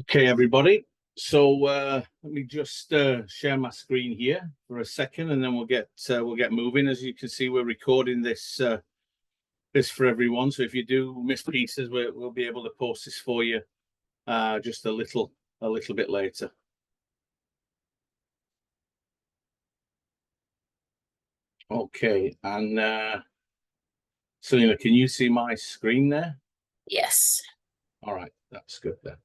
Okay, everybody. So let me just share my screen here for a second, and then we'll get moving. As you can see, we're recording this for everyone. So if you do miss pieces, we'll be able to post this for you just a little bit later. Okay, and Celina, can you see my screen there? Yes. All right, that's good then.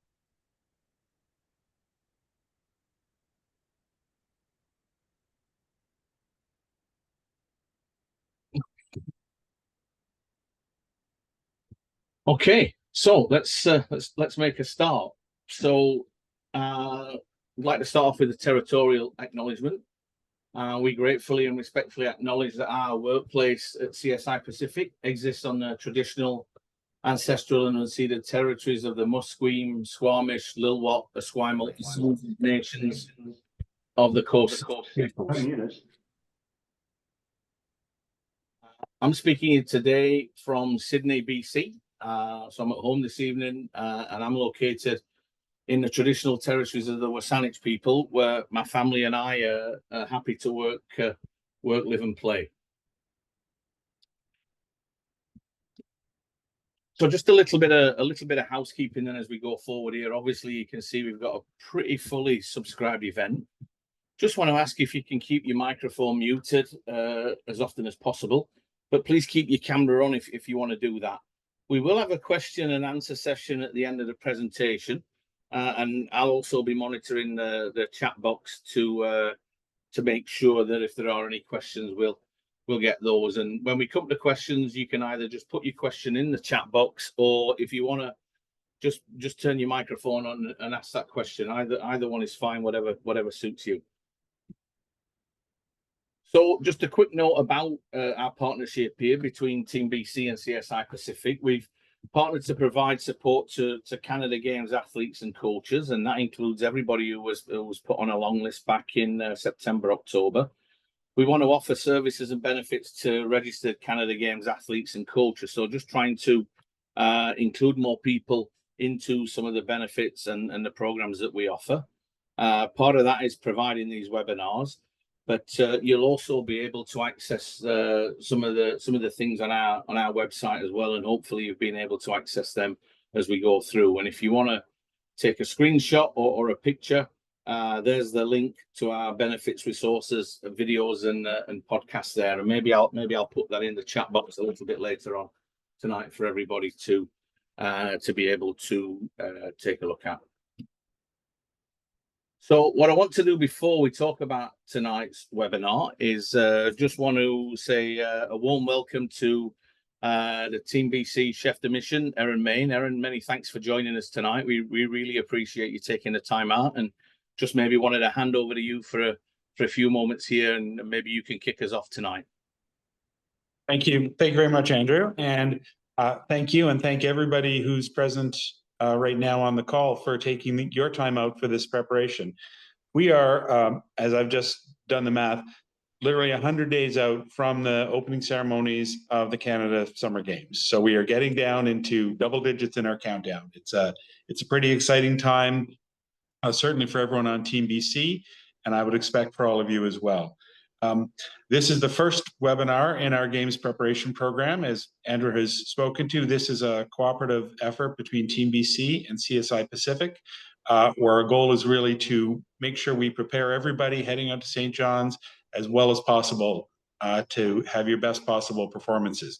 Okay, so let's make a start. So I'd like to start off with a territorial acknowledgement. We gratefully and respectfully acknowledge that our workplace at CSI Pacific exists on the traditional, ancestral, and unceded territories of the Musqueam, Squamish, Lil'wat, Esquimalt nations of the coast. I'm speaking today from Sydney, BC. So I'm at home this evening, and I'm located in the traditional territories of the Wasanich people, where my family and I are happy to work, live, and play. So just a little bit of housekeeping then as we go forward here. Obviously, you can see we've got a pretty fully subscribed event. Just want to ask if you can keep your microphone muted as often as possible, but please keep your camera on if you want to do that. We will have a question and answer session at the end of the presentation, and I'll also be monitoring the chat box to make sure that if there are any questions, we'll get those. And when we come to questions, you can either just put your question in the chat box, or if you want to just turn your microphone on and ask that question. Either one is fine, whatever suits you. So just a quick note about our partnership here between Team BC and CSI Pacific. We've partnered to provide support to Canada Games athletes and coaches, and that includes everybody who was put on a long list back in September, October. We want to offer services and benefits to registered Canada Games athletes and coaches. So just trying to include more people into some of the benefits and the programs that we offer. Part of that is providing these webinars, but you'll also be able to access some of the things on our website as well, and hopefully you've been able to access them as we go through. And if you want to take a screenshot or a picture, there's the link to our benefits, resources, videos, and podcasts there. And maybe I'll put that in the chat box a little bit later on tonight for everybody to be able to take a look at. So what I want to do before we talk about tonight's webinar is just want to say a warm welcome to the Team BC chef de mission, Erin Main. Erin, many thanks for joining us tonight. We really appreciate you taking the time out, and just maybe wanted to hand over to you for a few moments here, and maybe you can kick us off tonight. Thank you very much, Andrew, and thank you, and thank everybody who's present right now on the call for taking your time out for this preparation. We are, as I've just done the math, literally 100 days out from the opening ceremonies of the Canada Summer Games. So we are getting down into double digits in our countdown. It's a pretty exciting time, certainly for everyone on Team BC, and I would expect for all of you as well. This is the first webinar in our Games preparation program. As Andrew has spoken to, this is a cooperative effort between Team BC and CSI Pacific, where our goal is really to make sure we prepare everybody heading out to St. John's as well as possible to have your best possible performances.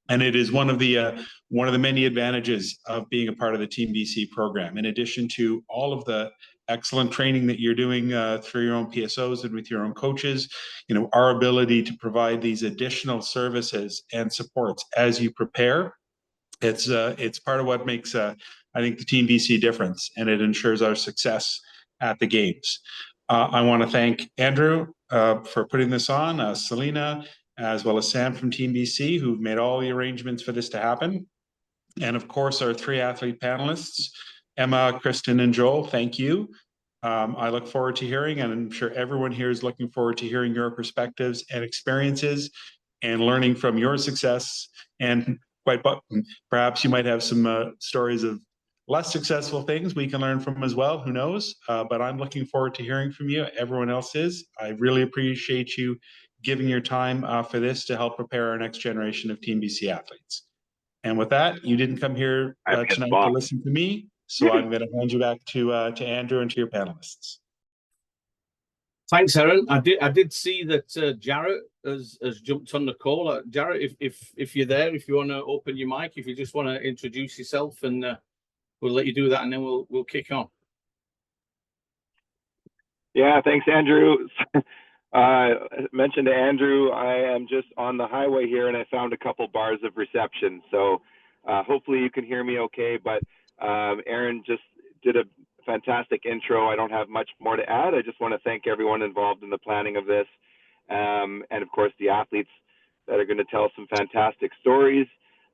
And it is one of the many advantages of being a part of the Team BC program. In addition to all of the excellent training that you're doing through your own PSOs and with your own coaches, our ability to provide these additional services and supports as you prepare, it's part of what makes I think the Team BC difference, and it ensures our success at the Games. I want to thank Andrew for putting this on, Celina, as well as Sam from Team BC, who've made all the arrangements for this to happen. And of course, our three athlete panelists, Emma, Kristen, and Joel, thank you. I look forward to hearing, and I'm sure everyone here is looking forward to hearing your perspectives and experiences and learning from your success. And perhaps you might have some stories of less successful things we can learn from as well, who knows? But I'm looking forward to hearing from you. Everyone else is. I really appreciate you giving your time for this to help prepare our next generation of Team BC athletes. And with that, you didn't come here tonight to listen to me, so I'm going to hand you back to Andrew and to your panelists. Thanks, Aaron. I did see that Jarrett has jumped on the call. Jarrett, if you're there, if you want to open your mic, if you just want to introduce yourself, and we'll let you do that, and then we'll kick on. Yeah, thanks, Andrew. I mentioned to Andrew, I am just on the highway here, and I found a couple bars of reception. So hopefully you can hear me okay. But Aaron just did a fantastic intro. I don't have much more to add. I just want to thank everyone involved in the planning of this. And of course, the athletes that are going to tell some fantastic stories.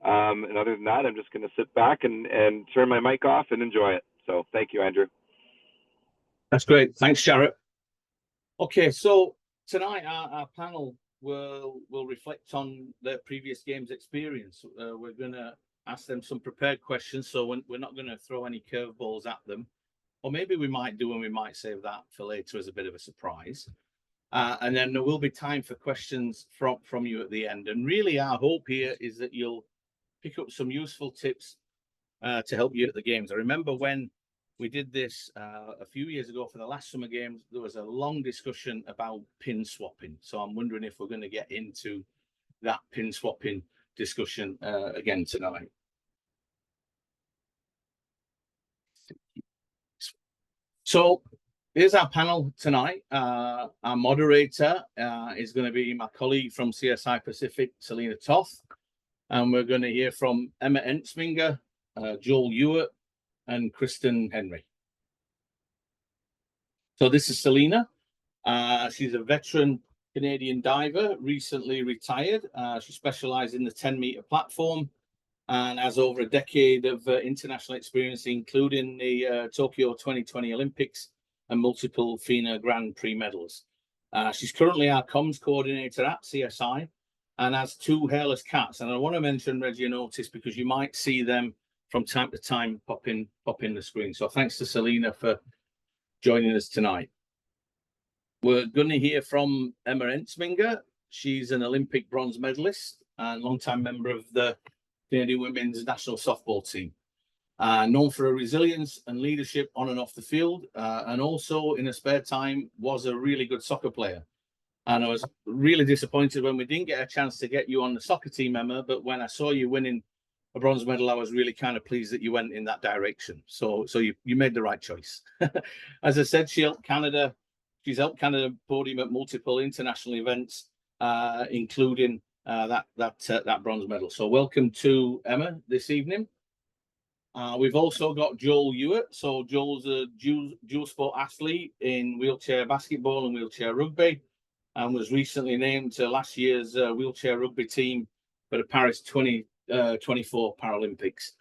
And other than that, I'm just going to sit back and turn my mic off and enjoy it. So thank you, Andrew. That's great. Thanks, Jarrett. Okay, so tonight our panel will reflect on their previous games experience. We're going to ask them some prepared questions, so we're not going to throw any curveballs at them. Or maybe we might do, and we might save that for later as a bit of a surprise. And then there will be time for questions from you at the end. And really our hope here is that you'll pick up some useful tips to help you at the games. I remember when we did this a few years ago for the last Summer Games, there was a long discussion about pin swapping. So I'm wondering if we're going to get into that pin swapping discussion again tonight. So here's our panel tonight. Our moderator is going to be my colleague from CSI Pacific, Celina Toth. And we're going to hear from Emma Entzminger, Joel Ewert, and Kristen Henry. So this is Celina. She's a veteran Canadian diver, recently retired. She specialized in the 10-meter platform and has over a decade of international experience, including the Tokyo 2020 Olympics and multiple FINA Grand Prix medals. She's currently our comms coordinator at CSI and has 2 hairless cats. And I want to mention Reggie and Otis because you might see them from time to time pop in the screen. So thanks to Celina for joining us tonight. We're going to hear from Emma Entzminger. She's an Olympic bronze medalist and longtime member of the Canadian women's national softball team. Known for her resilience and leadership on and off the field, and also in her spare time was a really good soccer player. And I was really disappointed when we didn't get a chance to get you on the soccer team, Emma, but when I saw you winning a bronze medal, I was really kind of pleased that you went in that direction. So you made the right choice. As I said, she's helped Canada podium at multiple international events, including that bronze medal. So welcome to Emma this evening. We've also got Joel Ewert. So Joel's a dual sport athlete in wheelchair basketball and wheelchair rugby, and was recently named to last year's wheelchair rugby team for the Paris 2024 Paralympics.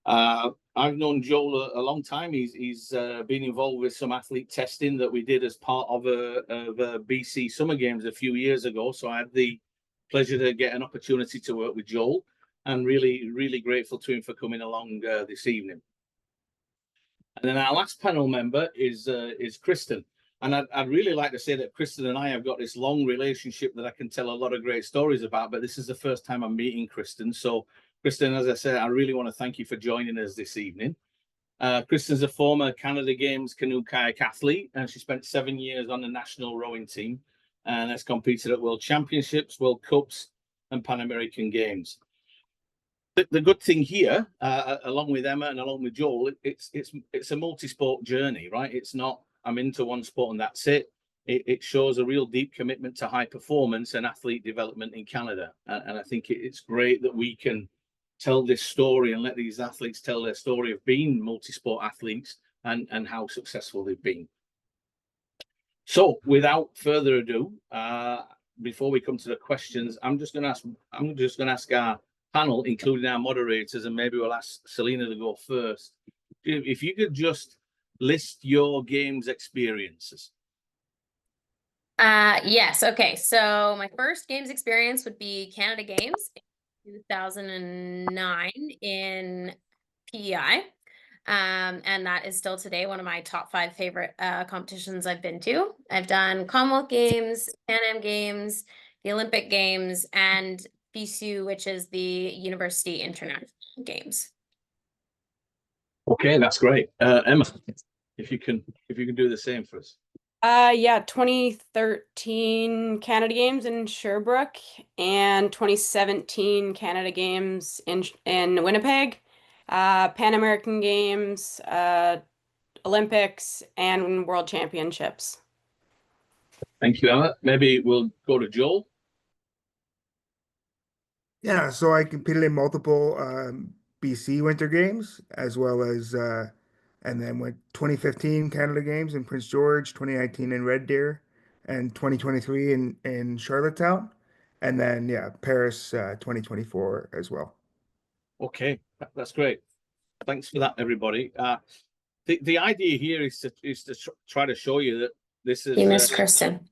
I've known Joel a long time. He's been involved with some athlete testing that we did as part of a BC Summer Games a few years ago. So I had the pleasure to get an opportunity to work with Joel, and really grateful to him for coming along this evening. And then our last panel member is Kristen. And I'd really like to say that Kristen and I have got this long relationship that I can tell a lot of great stories about, but this is the first time I'm meeting Kristen. So Kristen, as I said, I really want to thank you for joining us this evening. Kristen's a former Canada Games canoe kayak athlete, and she spent 7 years on the national rowing team and has competed at World Championships, World Cups, and Pan American Games. The good thing here, along with Emma and along with Joel, it's a multi-sport journey, right? It's not I'm into one sport and that's it. It shows a real deep commitment to high performance and athlete development in Canada, and I think it's great that we can tell this story and let these athletes tell their story of being multi-sport athletes and how successful they've been. So without further ado, before we come to the questions, I'm just going to ask our panel, including our moderators, and maybe we'll ask Celina to go first. If you could just list your games experiences. Yes. Okay. So my first games experience would be Canada Games in 2009 in PEI. And that is still today one of my top 5 favorite competitions I've been to. I've done Commonwealth Games, Pan Am Games, the Olympic Games, and BSU, which is the University International Games. Okay, that's great. Emma, if you can do the same for us. Yeah, 2013 Canada Games in Sherbrooke and 2017 Canada Games in Winnipeg, Pan American Games, Olympics, and World Championships. Thank you, Emma. Maybe we'll go to Joel. Yeah, so I competed in multiple BC Winter Games as well as and then went 2015 Canada Games in Prince George, 2019 in Red Deer, and 2023 in Charlottetown, and then yeah, Paris 2024 as well. Okay, that's great. Thanks for that, everybody. The idea here is to try to show you that this is. You missed Kristen.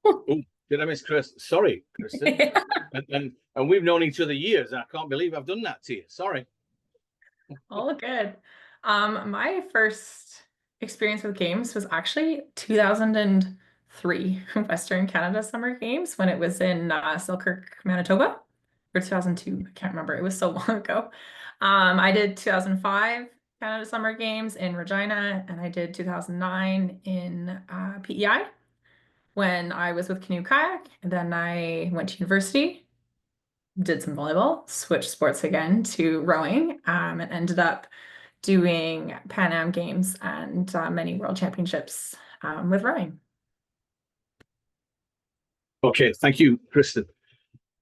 Oh, did I miss Chris? Sorry, Kristen. And we've known each other years. I can't believe I've done that to you. Sorry. All good. My first experience with games was actually 2003 Western Canada Summer Games when it was in Selkirk, Manitoba, or 2002. I can't remember. It was so long ago. I did 2005 Canada Summer Games in Regina, and I did 2009 in PEI when I was with Canoe Kayak. And then I went to university, did some volleyball, switched sports again to rowing, and ended up doing Pan Am Games and many World Championships with rowing. Okay, thank you, Kristen.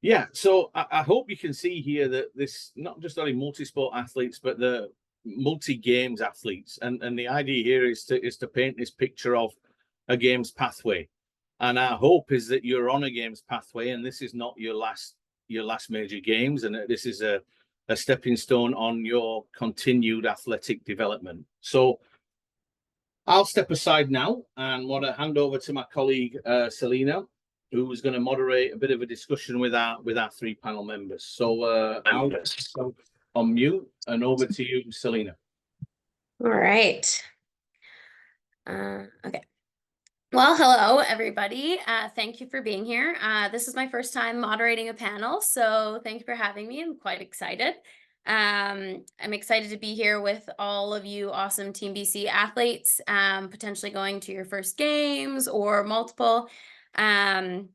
Yeah, so I hope you can see here that this not just only multi-sport athletes, but the multi-games athletes, and the idea here is to paint this picture of a games pathway. And our hope is that you're on a games pathway, and this is not your last major games, and this is a stepping stone on your continued athletic development. So I'll step aside now and want to hand over to my colleague Celina, who is going to moderate a bit of a discussion with our 3 panel members. So I'll on mute and over to you, Celina. All right. Okay. Well, hello, everybody. Thank you for being here. This is my first time moderating a panel, so thank you for having me. I'm quite excited. I'm excited to be here with all of you awesome Team BC athletes, potentially going to your first games or multiple. And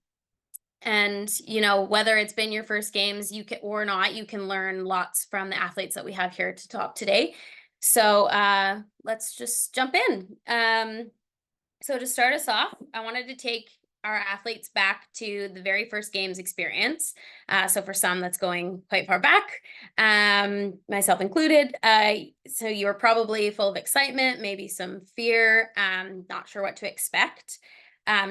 you know, whether it's been your first games or not, you can learn lots from the athletes that we have here to talk today. So let's just jump in. So to start us off, I wanted to take our athletes back to the very first games experience. So for some, that's going quite far back, myself included. So you were probably full of excitement, maybe some fear, not sure what to expect.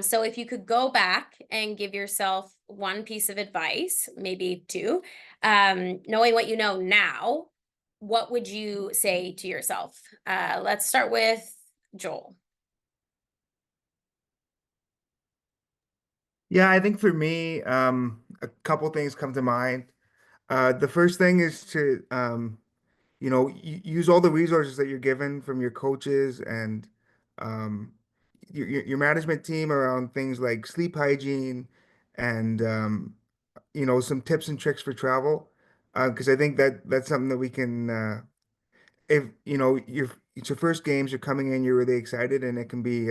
So if you could go back and give yourself one piece of advice, maybe 2, knowing what you know now, what would you say to yourself? Let's start with Joel. Yeah, I think for me, a couple things come to mind. The first thing is to, use all the resources that you're given from your coaches and your management team around things like sleep hygiene and, some tips and tricks for travel. Because I think that's something that we can, if it's your first games, you're coming in, you're really excited, and it can be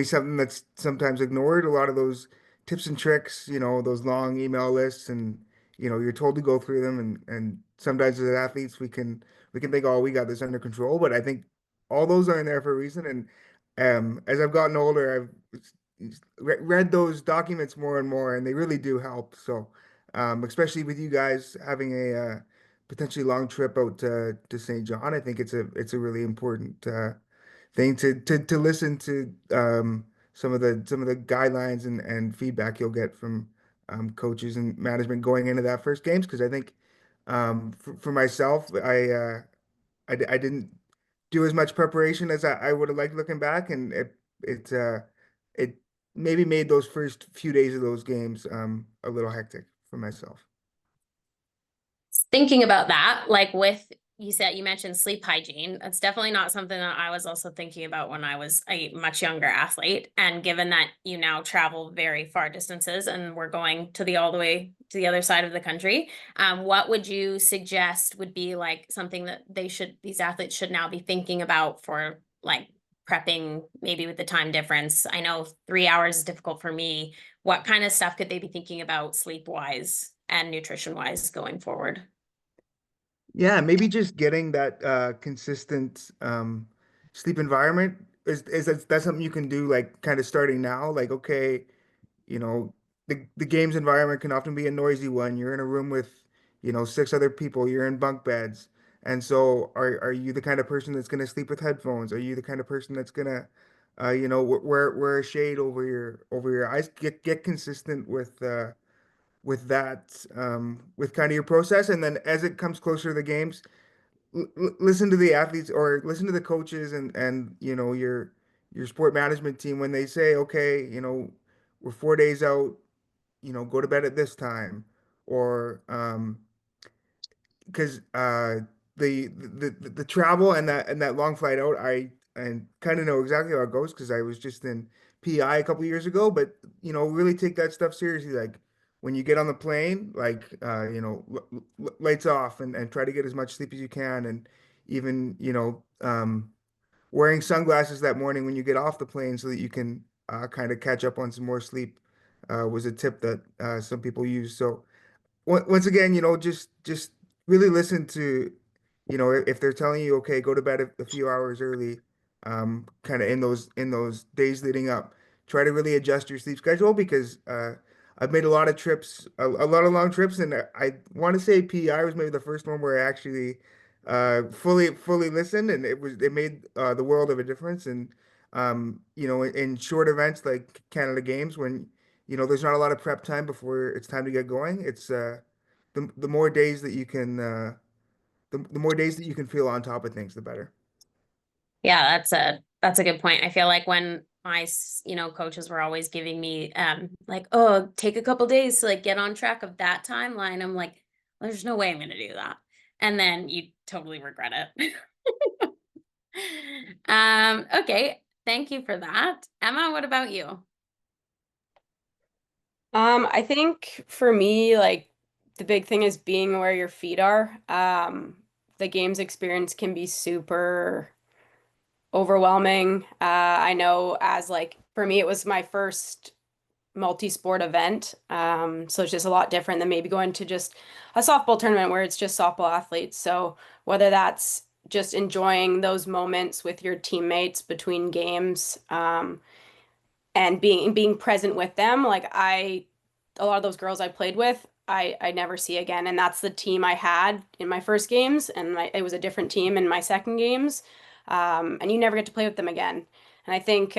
something that's sometimes ignored. A lot of those tips and tricks, those long email lists, and you're told to go through them, and sometimes as athletes we can think, oh, we got this under control, but I think all those are in there for a reason. And as I've gotten older, I've read those documents more and more, and they really do help. So especially with you guys having a potentially long trip out to St. John, I think it's a really important thing to listen to some of the guidelines and feedback you'll get from coaches and management going into that first games. Because I think for myself, I didn't do as much preparation as I would have liked looking back, and it maybe made those first few days of those games a little hectic for myself. Thinking about that, like with you mentioned sleep hygiene. That's definitely not something that I was also thinking about when I was a much younger athlete. And given that you now travel very far distances and we're going to all the way to the other side of the country, what would you suggest would be like something that these athletes should now be thinking about for like prepping, maybe with the time difference? I know 3 hours is difficult for me. What kind of stuff could they be thinking about sleep wise and nutrition wise going forward? Yeah, maybe just getting that consistent sleep environment that's something you can do like kind of starting now. Like, okay, you know, the games environment can often be a noisy one. You're in a room with, six other people, you're in bunk beds. And so are you the kind of person that's going to sleep with headphones? Are you the kind of person that's going to wear a shade over your eyes? Get consistent with that with kind of your process, and then as it comes closer to the games, listen to the athletes or listen to the coaches and your sport management team when they say, okay, we're 4 days out, go to bed at this time, or because the travel and that long flight out, I and kind of know exactly how it goes because I was just in PI a couple years ago. But really take that stuff seriously. Like when you get on the plane, like lights off and try to get as much sleep as you can, and even wearing sunglasses that morning when you get off the plane so that you can kind of catch up on some more sleep was a tip that some people use. So once again, just really listen to, if they're telling you, okay, go to bed a few hours early, kind of in those days leading up, try to really adjust your sleep schedule because I've made a lot of trips, a lot of long trips, and I want to say PI was maybe the first one where I actually fully listened, and it made the world of a difference. And in short events like Canada Games when there's not a lot of prep time before it's time to get going. It's the more days that you can the more days that you can feel on top of things, the better. Yeah, that's a good point. I feel like when my coaches were always giving me like, oh, take a couple days to like get on track of that timeline. I'm like, well, there's no way I'm gonna do that. And then you totally regret it. Okay, thank you for that. Emma, what about you? I think for me, like the big thing is being where your feet are. The games experience can be super overwhelming. I know as like for me, it was my first multi-sport event. So it's just a lot different than maybe going to just a softball tournament where it's just softball athletes. So whether that's just enjoying those moments with your teammates between games, and being present with them, like a lot of those girls I played with, I never see again. And that's the team I had in my first games, and it was a different team in my second games. And you never get to play with them again. And I think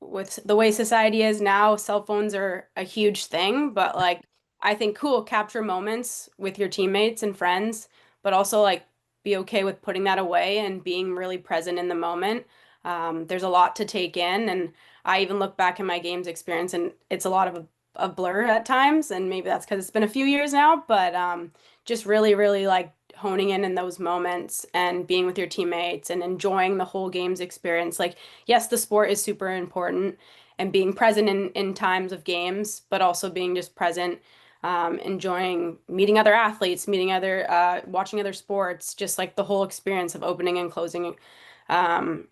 with the way society is now, cell phones are a huge thing, but like I think cool, capture moments with your teammates and friends, but also like be okay with putting that away and being really present in the moment. There's a lot to take in, and I even look back in my games experience and it's a lot of a blur at times, and maybe that's because it's been a few years now, but just really, really like honing in those moments and being with your teammates and enjoying the whole games experience. Like, yes, the sport is super important and being present in times of games, but also being just present, enjoying meeting other athletes, meeting other, watching other sports, just like the whole experience of opening and closing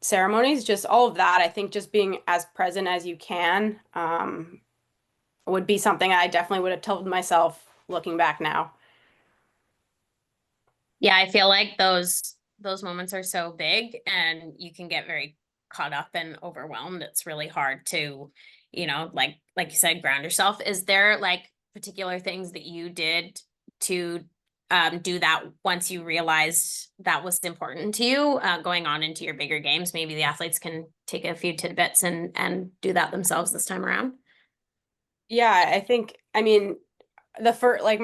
ceremonies, just all of that. I think just being as present as you can would be something I definitely would have told myself looking back now. Yeah, I feel like those moments are so big and you can get very caught up and overwhelmed. It's really hard to, like you said, ground yourself. Is there like particular things that you did to do that once you realized that was important to you going on into your bigger games? Maybe the athletes can take a few tidbits and do that themselves this time around. Yeah, I think, I mean, my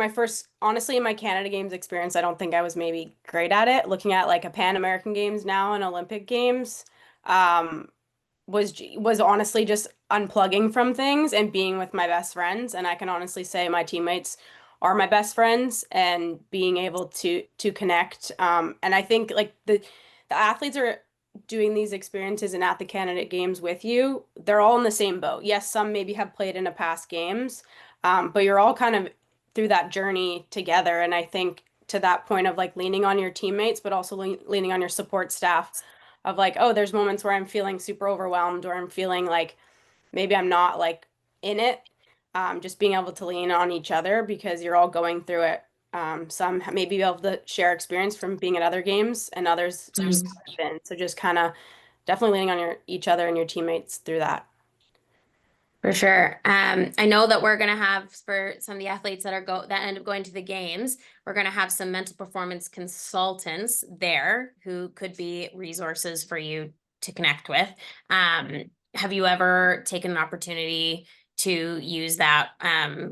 first, honestly, in my Canada Games experience, I don't think I was maybe great at it. Looking at like a Pan American Games now and Olympic Games, um, was honestly just unplugging from things and being with my best friends. And I can honestly say my teammates are my best friends, and being able to connect. And I think like the athletes are doing these experiences and at the Canada Games with you, they're all in the same boat. Yes, some maybe have played in a past games, but you're all kind of through that journey together. And I think to that point of like leaning on your teammates, but also leaning on your support staff of like, oh, there's moments where I'm feeling super overwhelmed or I'm feeling like maybe I'm not like in it. Just being able to lean on each other because you're all going through it. Some maybe be able to share experience from being at other games and others haven't been. So just kind of definitely leaning on each other and your teammates through that. For sure. I know that we're gonna have for some of the athletes that end up going to the games, we're gonna have some mental performance consultants there who could be resources for you to connect with. Have you ever taken an opportunity to use that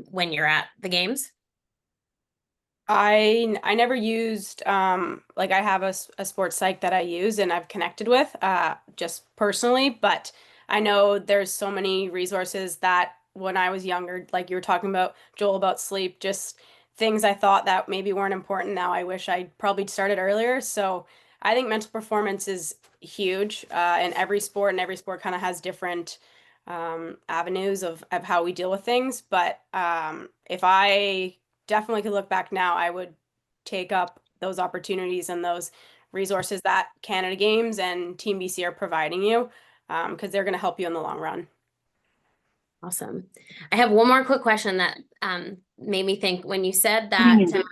when you're at the games? I never used like I have a sports psych that I use and I've connected with just personally, but I know there's so many resources that when I was younger, like you were talking about Joel about sleep, just things I thought that maybe weren't important now. I wish I probably started earlier. So I think mental performance is huge in every sport, and every sport kind of has different avenues of how we deal with things. But if I definitely could look back now, I would take up those opportunities and those resources that Canada Games and Team BC are providing you, because they're going to help you in the long run. Awesome. I have one more quick question that made me think when you said that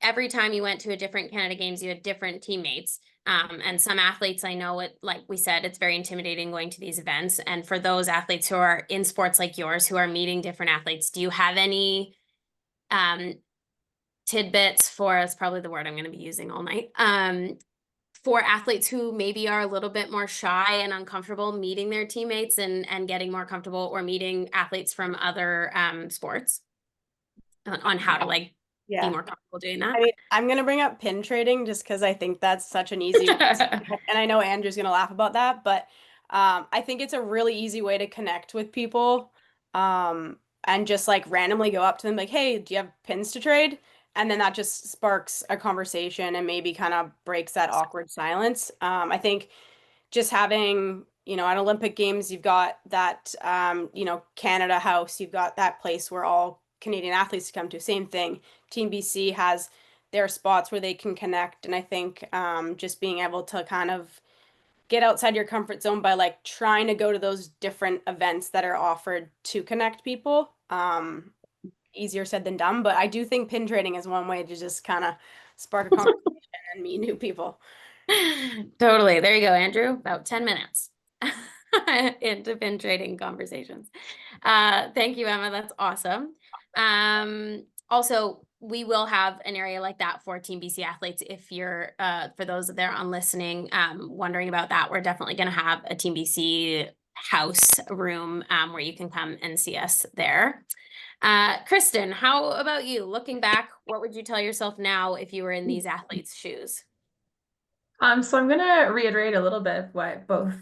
every time you went to a different Canada Games, you had different teammates. And some athletes, I know it, like we said, it's very intimidating going to these events. And for those athletes who are in sports like yours, who are meeting different athletes, do you have any tidbits for, that's probably the word I'm going to be using all night, for athletes who maybe are a little bit more shy and uncomfortable meeting their teammates and getting more comfortable, or meeting athletes from other sports on how to like be more comfortable doing that? I mean, I'm going to bring up pin trading just because I think that's such an easy and I know Andrew's going to laugh about that, but I think it's a really easy way to connect with people, and just like randomly go up to them like, hey, do you have pins to trade? And then that just sparks a conversation and maybe kind of breaks that awkward silence. I think just having, at Olympic Games, you've got that, Canada House, you've got that place where all Canadian athletes come to. Same thing. Team BC has their spots where they can connect. And I think just being able to kind of get outside your comfort zone by like trying to go to those different events that are offered to connect people. Easier said than done, but I do think pin trading is one way to just kind of spark a conversation and meet new people. Totally. There you go, Andrew. About 10 minutes into pin trading conversations. Thank you, Emma. That's awesome. Also, we will have an area like that for Team BC athletes. If you're, for those that are on listening, wondering about that, we're definitely going to have a Team BC house room where you can come and see us there. Kristen, how about you? Looking back, what would you tell yourself now if you were in these athletes' shoes? So I'm gonna reiterate a little bit what both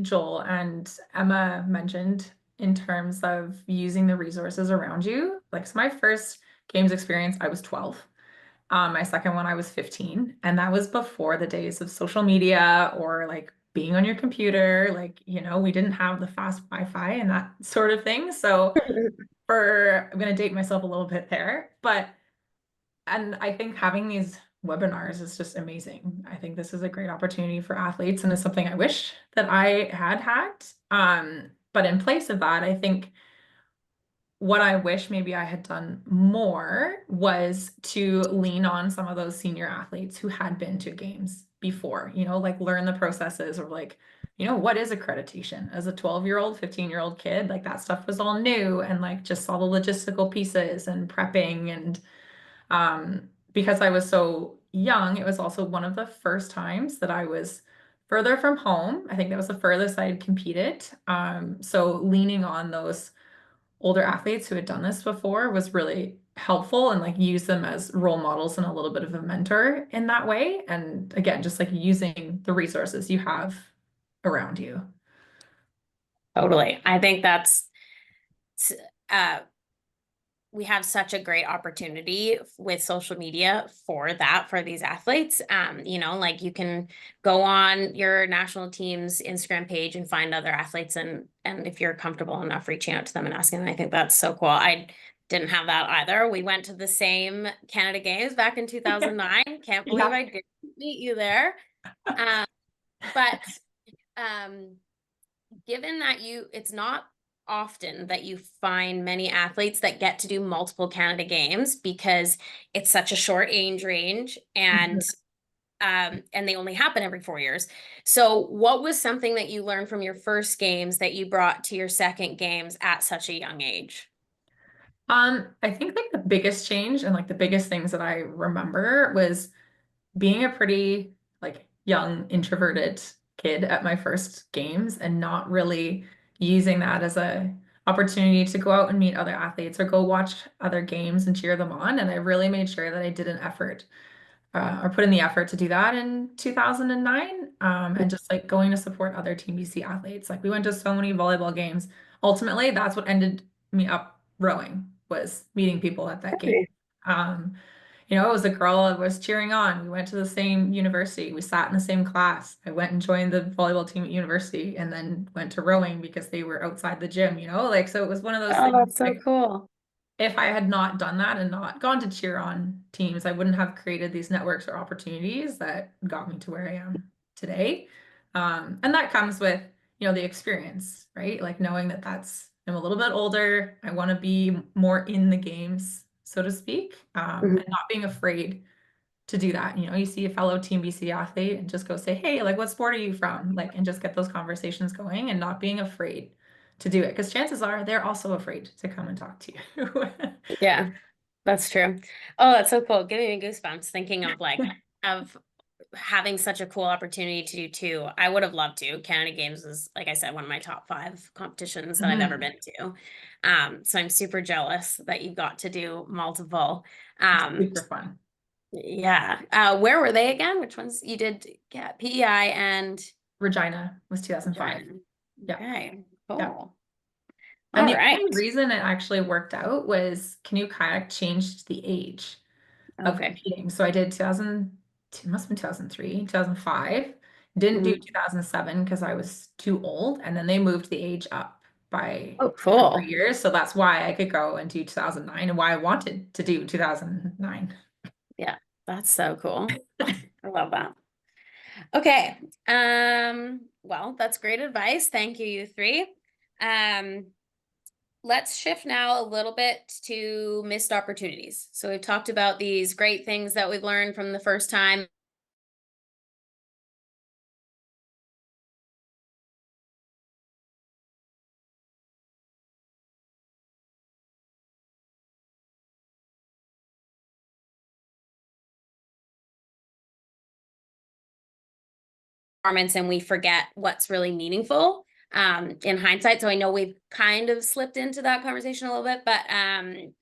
Joel and Emma mentioned in terms of using the resources around you. Like, so my first games experience, I was 12. My second one, I was 15, and that was before the days of social media or like being on your computer. Like, we didn't have the fast Wi-Fi and that sort of thing. So I'm gonna date myself a little bit there, and I think having these webinars is just amazing. I think this is a great opportunity for athletes, and it's something I wish that I had. But in place of that, I think what I wish maybe I had done more was to lean on some of those senior athletes who had been to games before, like learn the processes, or like, what is accreditation? As a 12-year-old, 15-year-old kid, like that stuff was all new, and like just saw the logistical pieces and prepping. And because I was so young, it was also one of the first times that I was further from home. I think that was the furthest I had competed. So leaning on those older athletes who had done this before was really helpful, and like use them as role models and a little bit of a mentor in that way. And again, just like using the resources you have around you. Totally. I think that's we have such a great opportunity with social media for that, for these athletes. You know, like you can go on your national team's Instagram page and find other athletes, and if you're comfortable enough reaching out to them and asking them, I think that's so cool. I didn't have that either. We went to the same Canada Games back in 2009. Can't believe I didn't meet you there. But given that it's not often that you find many athletes that get to do multiple Canada Games because it's such a short age range, and they only happen every 4 years. So what was something that you learned from your first games that you brought to your second games at such a young age? I think like the biggest change and like the biggest things that I remember was being a pretty like young introverted kid at my first games and not really using that as a opportunity to go out and meet other athletes or go watch other games and cheer them on. And I really made sure that I did an effort or put in the effort to do that in 2009, and just like going to support other Team BC athletes. Like we went to so many volleyball games. Ultimately, that's what ended me up rowing, was meeting people at that game. You know, it was a girl I was cheering on. We went to the same university. We sat in the same class. I went and joined the volleyball team at university and then went to rowing because they were outside the gym, you know, like, so it was one of those things. That's so like, cool. If I had not done that and not gone to cheer on teams, I wouldn't have created these networks or opportunities that got me to where I am today. And that comes with, you know, the experience, right? Like knowing that I'm a little bit older. I want to be more in the games, so to speak, and not being afraid to do that. You know, you see a fellow Team BC athlete and just go say, hey, like, what sport are you from? Like, and just get those conversations going and not being afraid to do it. Because chances are they're also afraid to come and talk to you. Yeah, that's true. Oh, that's so cool. Giving me goosebumps thinking of like, of having such a cool opportunity to do too. I would have loved to. Canada Games is, like I said, one of my top 5 competitions that I've ever been to. So I'm super jealous that you got to do multiple. Super fun. Yeah. Where were they again? Which ones you did? Yeah, PEI and Regina was 2005. Regina. Yeah. Okay, cool. Yeah. And All the right. only reason it actually worked out was Canoe Kayak changed the age of Okay. competing. So I did 2002, must have been 2003, 2005. Didn't do 2007 because I was too old. And then they moved the age up by Oh, cool. 3 years. So that's why I could go and do 2009 and why I wanted to do 2009. Yeah, that's so cool. I love that. Okay. Well, that's great advice. Thank you, you three. Let's shift now a little bit to missed opportunities. So we've talked about these great things that we've learned from the first time. And we forget what's really meaningful in hindsight. So I know we've kind of slipped into that conversation a little bit, but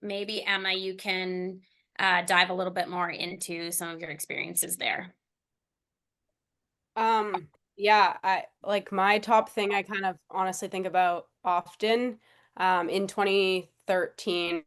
maybe Emma, you can dive a little bit more into some of your experiences there. Yeah, I like my top thing I kind of honestly think about often. In 2013,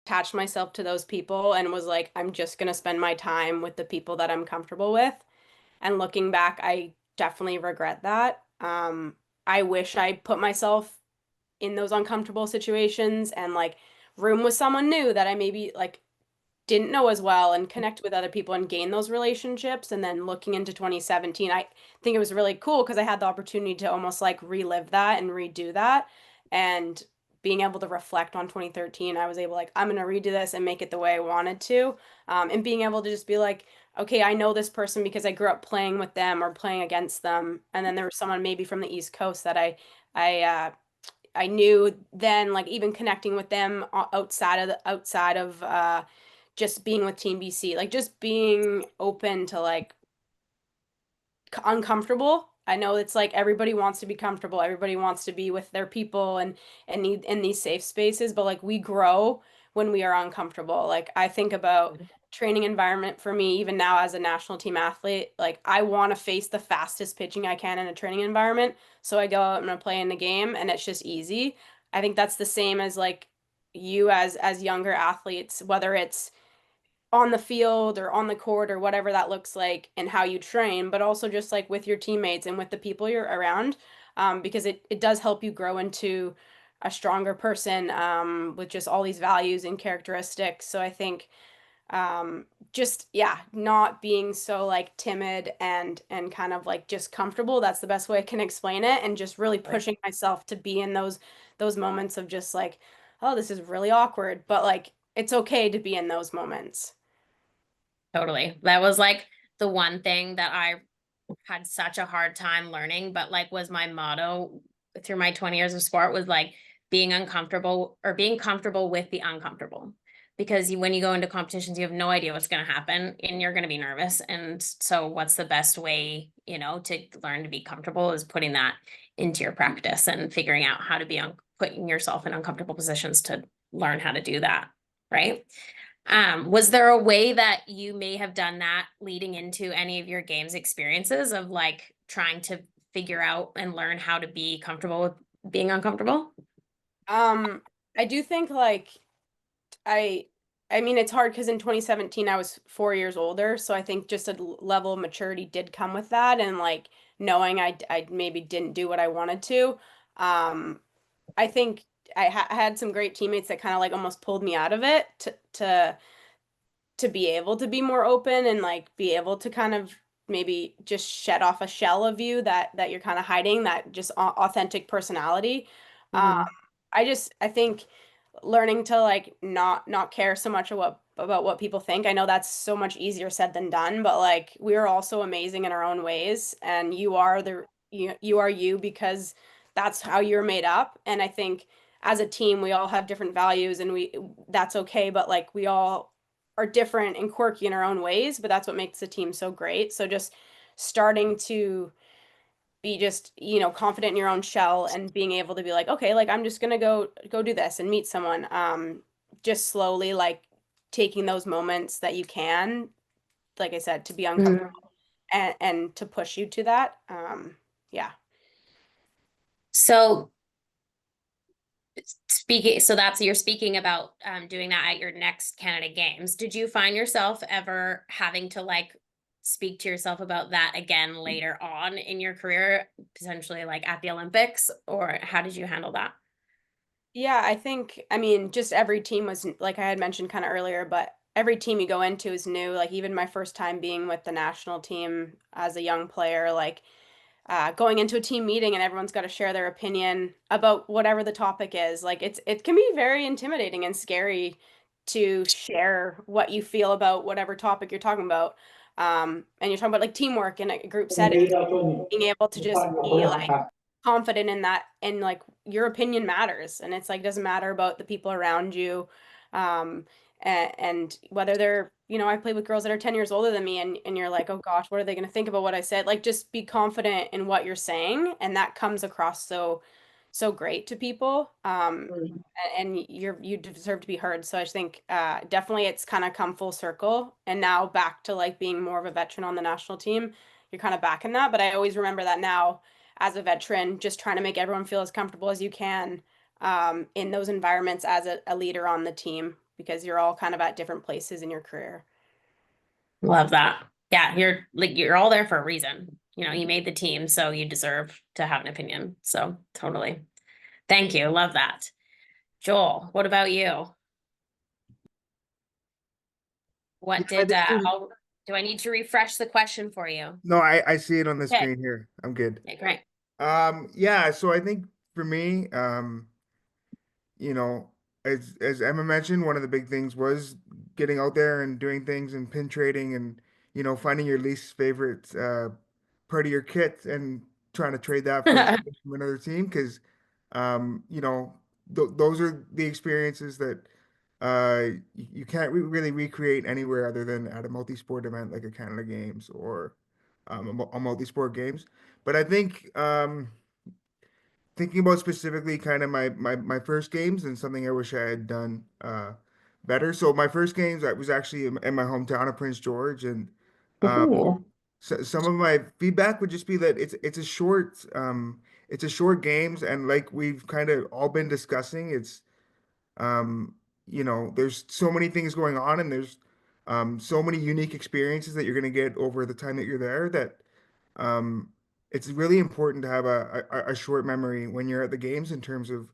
attached myself to those people and was like, I'm just gonna spend my time with the people that I'm comfortable with. And looking back, I definitely regret that. I wish I put myself in those uncomfortable situations and like room with someone new that I maybe like didn't know as well and connect with other people and gain those relationships. And then looking into 2017, I think it was really cool because I had the opportunity to almost like relive that and redo that. And being able to reflect on 2013, I was able like, I'm going to redo this and make it the way I wanted to. And being able to just be like, okay, I know this person because I grew up playing with them or playing against them. And then there was someone maybe from the East Coast that I knew then, like even connecting with them outside of just being with Team BC, like just being open to like uncomfortable. I know it's like everybody wants to be comfortable, everybody wants to be with their people and need in these safe spaces, but like we grow when we are uncomfortable. Like I think about training environment for me, even now as a national team athlete, like I want to face the fastest pitching I can in a training environment. So I go out and I play in the game and it's just easy. I think that's the same as like you as younger athletes, whether it's on the field or on the court or whatever that looks like and how you train, but also just like with your teammates and with the people you're around, because it does help you grow into a stronger person, with just all these values and characteristics. So I think, just yeah, not being so like timid and kind of like just comfortable. That's the best way I can explain it, and just really pushing myself to be in those moments of just like, oh, this is really awkward, but like it's okay to be in those moments. Totally. That was like the one thing that I had such a hard time learning, but like was my motto through my 20 years of sport was like being uncomfortable or being comfortable with the uncomfortable. Because when you go into competitions, you have no idea what's going to happen and you're going to be nervous. And so what's the best way, to learn to be comfortable is putting that into your practice and figuring out how to be putting yourself in uncomfortable positions to learn how to do that. Right. Was there a way that you may have done that leading into any of your games experiences of like trying to figure out and learn how to be comfortable with being uncomfortable? I do think like I mean it's hard because in 2017 I was 4 years older, so I think just a level of maturity did come with that, and like knowing I maybe didn't do what I wanted to. I think I had some great teammates that kind of like almost pulled me out of it to be able to be more open and like be able to kind of maybe just shed off a shell of you that you're kind of hiding, that just authentic personality. Mhm. I think learning to like not care so much about what people think. I know that's so much easier said than done, but like we are all so amazing in our own ways, and you are you because that's how you're made up. And I think as a team we all have different values, and that's okay, but like we all are different and quirky in our own ways, but that's what makes the team so great. So just starting to be just, confident in your own shell and being able to be like, okay, like I'm just gonna go do this and meet someone. Just slowly like taking those moments that you can, like I said, to be uncomfortable and to push you to that. Yeah. So you're speaking about doing that at your next Canada Games. Did you find yourself ever having to like speak to yourself about that again later on in your career, potentially like at the Olympics, or how did you handle that? Yeah, I mean, just every team was like I had mentioned kind of earlier, but every team you go into is new. Like even my first time being with the national team as a young player, like going into a team meeting and everyone's got to share their opinion about whatever the topic is. Like it can be very intimidating and scary to share what you feel about whatever topic you're talking about. And you're talking about like teamwork in a group setting, being able to just be like confident in that, and like your opinion matters, and it's like doesn't matter about the people around you. And whether they're, I played with girls that are 10 years older than me, and you're like, oh gosh, what are they going to think about what I said? Like just be confident in what you're saying, and that comes across so great to people. And you deserve to be heard. So I think definitely it's kind of come full circle, and now back to like being more of a veteran on the national team. You're kind of back in that, but I always remember that now as a veteran, just trying to make everyone feel as comfortable as you can, in those environments as a leader on the team, because you're all kind of at different places in your career. Love that. Yeah, you're all there for a reason. You made the team, so you deserve to have an opinion. So totally. Thank you. Love that. Joel, what about you? What Yeah, I did think do I need to refresh the question for you? no, I see it on the Okay. screen here. I'm good. Okay, great. Yeah, so I think for me, you know, as Emma mentioned, one of the big things was getting out there and doing things and pin trading and finding your least favorite part of your kit and trying to trade that for something from another team because you know those are the experiences that you can't really recreate anywhere other than at a multi-sport event like a Canada Games or a multi-sport games. But I think thinking about specifically kind of my first games and something I wish I had done better. So my first games, I was actually in my hometown of Prince George, and Ooh. so some of my feedback would just be that it's a short games, and like we've kind of all been discussing, it's um, there's so many things going on, and there's so many unique experiences that you're going to get over the time that you're there that um, it's really important to have a short memory when you're at the games in terms of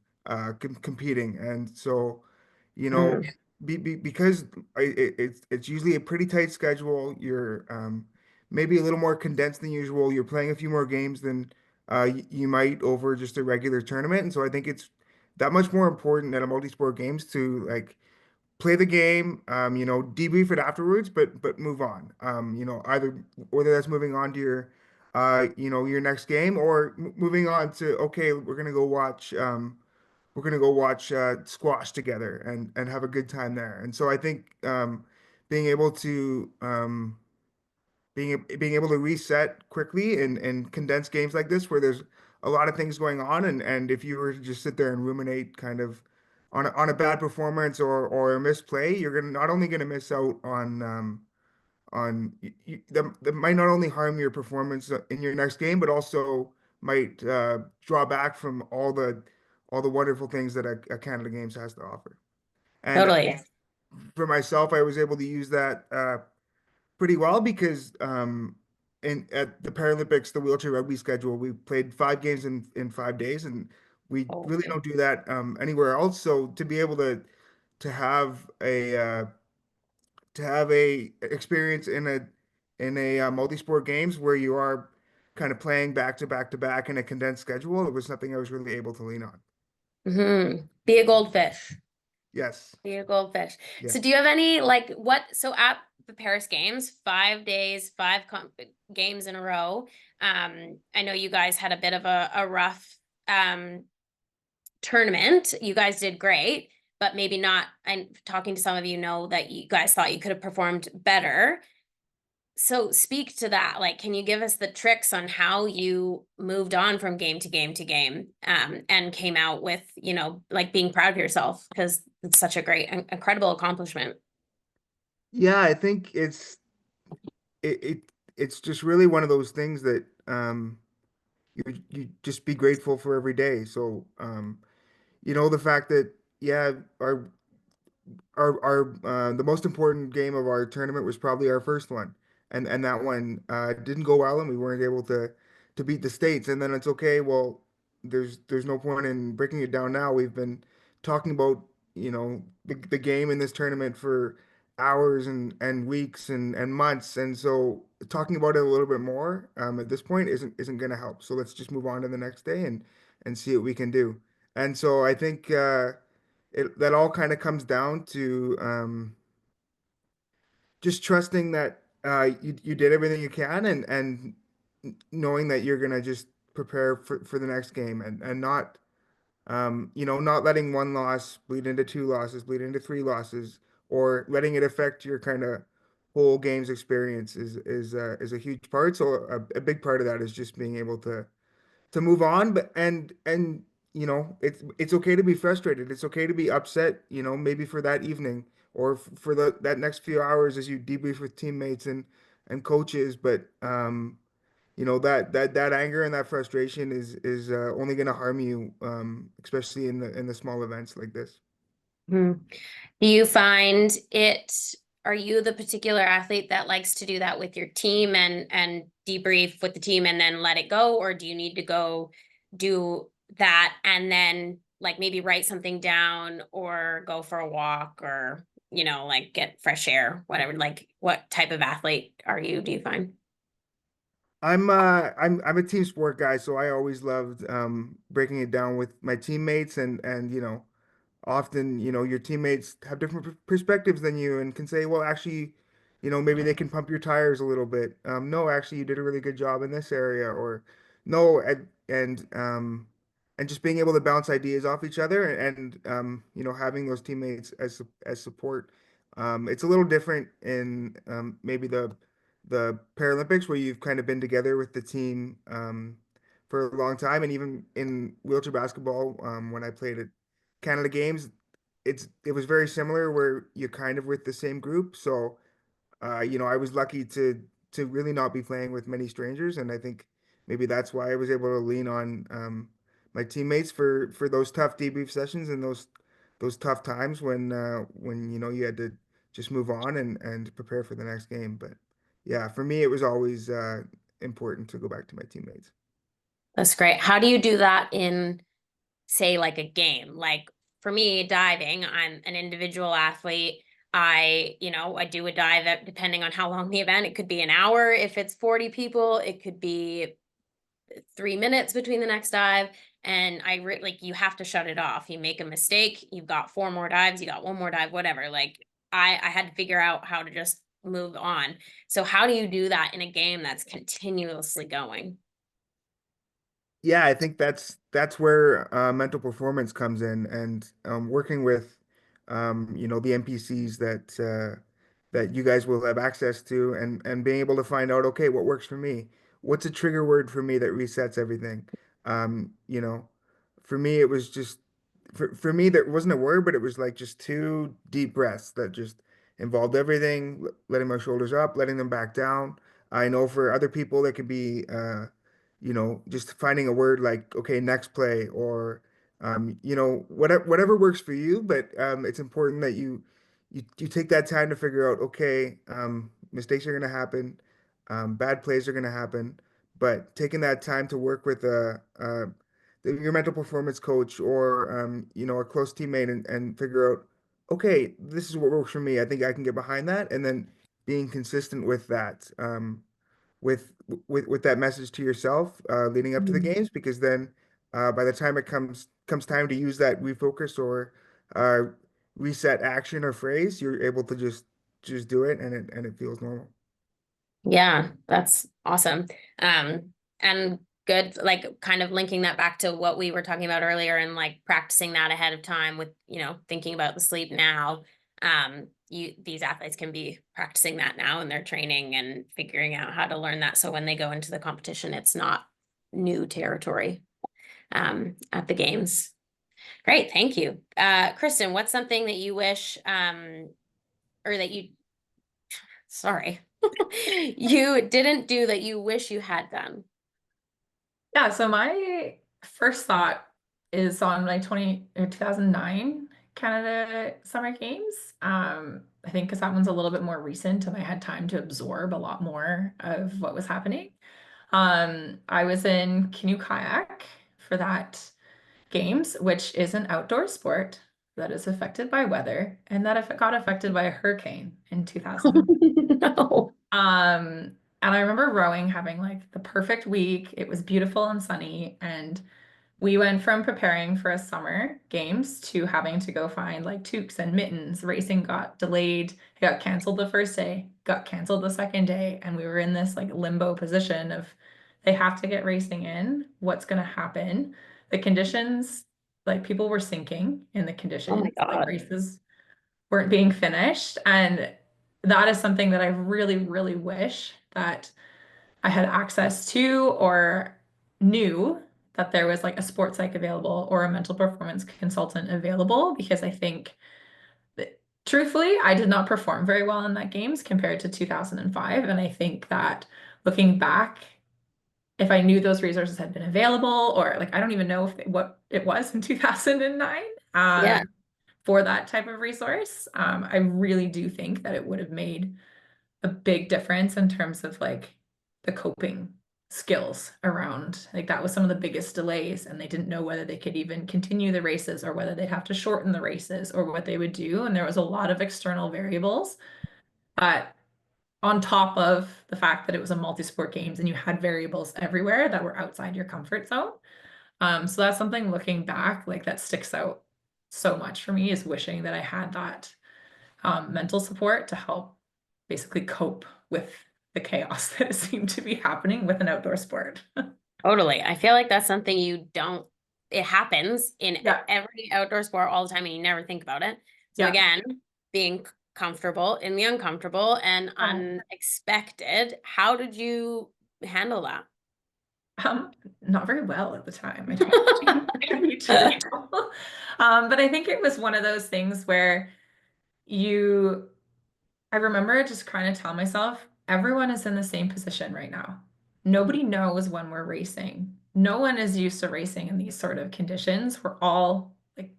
competing. And so, you know, Mm. because it's usually a pretty tight schedule. You're maybe a little more condensed than usual. You're playing a few more games than you might over just a regular tournament. And so I think it's that much more important at a multi-sport games to like play the game, debrief it afterwards, but move on. Either whether that's moving on to your next game or moving on to okay, we're gonna go watch squash together and have a good time there. And so I think being able to being able to reset quickly and condense games like this where there's a lot of things going on and if you were to just sit there and ruminate kind of on a bad performance or a misplay, you're gonna not only gonna miss out on that might not only harm your performance in your next game, but also might draw back from all the wonderful things that a Canada Games has to offer. And Totally. for myself, I was able to use that pretty well because in at the Paralympics, the wheelchair rugby schedule, we played 5 games in 5 days, and we Oh, really don't do that anywhere else. So to be able to have a experience in a multi-sport games where you are kind of playing back to back to back in a condensed schedule, it was something I was really able to lean on. Be a goldfish. Yes. Be a goldfish. Yeah. So do you have any like so at the Paris Games, 5 days, games in a row. I know you guys had a bit of a rough tournament. You guys did great, but maybe not. And talking to some of you know that you guys thought you could have performed better. So speak to that. Like, can you give us the tricks on how you moved on from game to game to game, and came out with, like being proud of yourself because it's such a great, incredible accomplishment. Yeah, I think it's just really one of those things that you just be grateful for every day. So the fact that yeah, our the most important game of our tournament was probably our first one, and that one didn't go well, and we weren't able to beat the States. And then it's okay. Well, there's no point in breaking it down now. We've been talking about the game in this tournament for hours and weeks and months, and so talking about it a little bit more at this point isn't going to help. So let's just move on to the next day and see what we can do. And so I think. That all kind of comes down to just trusting that you did everything you can and knowing that you're gonna just prepare for the next game and not not letting one loss bleed into 2 losses, bleed into 3 losses, or letting it affect your kind of whole game's experience is a huge part. So a big part of that is just being able to move on, but and it's okay to be frustrated. It's okay to be upset, maybe for that evening or for that next few hours as you debrief with teammates and coaches. But that anger and that frustration is only going to harm you, especially in the small events like this. Do you find it, are you the particular athlete that likes to do that with your team and debrief with the team and then let it go? Or do you need to go do that and then like maybe write something down or go for a walk or, like get fresh air, whatever? Like what type of athlete are you, do you find? I'm a team sport guy, so I always loved breaking it down with my teammates and often, your teammates have different perspectives than you and can say, well, actually, maybe they can pump your tires a little bit. No, actually, you did a really good job in this area, or no, and just being able to bounce ideas off each other and having those teammates as support. It's a little different in maybe the Paralympics where you've kind of been together with the team for a long time, and even in wheelchair basketball when I played at Canada Games, it was very similar where you're kind of with the same group. So, I was lucky to really not be playing with many strangers, and I think maybe that's why I was able to lean on my teammates for those tough debrief sessions and those tough times when you had to just move on and prepare for the next game. But yeah, for me, it was always important to go back to my teammates. That's great. How do you do that in, say, like a game? Like for me, diving, I'm an individual athlete. I do a dive depending on how long the event. It could be an hour if it's 40 people. It could be 3 minutes between the next dive. And like, you have to shut it off. You make a mistake, you've got 4 more dives, you got 1 more dive, whatever. Like I had to figure out how to just move on. So how do you do that in a game that's continuously going? Yeah, I think that's where mental performance comes in, and working with the NPCs that you guys will have access to, and being able to find out, okay, what works for me? What's a trigger word for me that resets everything? Um, you know, for me it was just for me that wasn't a word, but it was like just 2 deep breaths that just involved everything, letting my shoulders up, letting them back down. I know for other people that could be just finding a word like, okay, next play, or, whatever works for you. But it's important that you take that time to figure out, okay, mistakes are going to happen, bad plays are going to happen, but taking that time to work with your mental performance coach, or, a close teammate, and figure out, okay, this is what works for me. I think I can get behind that. And then being consistent with that. With that message to yourself leading up to the games, because then by the time it comes time to use that refocus or uh, reset action or phrase, you're able to just do it, and it feels normal. Yeah, that's awesome. And good, like kind of linking that back to what we were talking about earlier, and like practicing that ahead of time with, thinking about the sleep now. These athletes can be practicing that now in their training and figuring out how to learn that. So when they go into the competition, it's not new territory, at the games. Great. Thank you. Kristen, what's something that you wish, or that sorry, you didn't do that you wish you had done? Yeah, so my first thought is on my 2009 Canada Summer Games. I think because that one's a little bit more recent and I had time to absorb a lot more of what was happening. I was in canoe kayak for that games, which is an outdoor sport that is affected by weather, and that if it got affected by a hurricane in 2000. No. And I remember rowing having like the perfect week. It was beautiful and sunny, and we went from preparing for a summer games to having to go find like toques and mittens. Racing got delayed. It got canceled the first day, got canceled the second day, and we were in this like limbo position of they have to get racing in. What's going to happen? The conditions, like people were sinking in the conditions. Oh my Like God. races weren't being finished. And that is something that I really, really wish that I had access to, or knew that there was like a sports psych available or a mental performance consultant available, because I think that, truthfully, I did not perform very well in that games compared to 2005. And I think that looking back, if I knew those resources had been available, or like, I don't even know what it was in 2009. Yeah. For that type of resource, I really do think that it would have made a big difference in terms of like the coping skills around, like that was some of the biggest delays, and they didn't know whether they could even continue the races or whether they'd have to shorten the races or what they would do. And there was a lot of external variables, but on top of the fact that it was a multi-sport games and you had variables everywhere that were outside your comfort zone. So that's something looking back, like that sticks out so much for me, is wishing that I had that mental support to help basically cope with the chaos that seemed to be happening with an outdoor sport. Totally. I feel like that's something it happens in Yeah. every outdoor sport all the time, and you never think about it. So Yeah. again, being comfortable in the uncomfortable and unexpected, how did you handle that? Not very well at the time. I don't can be too real. But I think it was one of those things where I remember just trying to tell myself, everyone is in the same position right now. Nobody knows when we're racing. No one is used to racing in these sort of conditions. We're all like,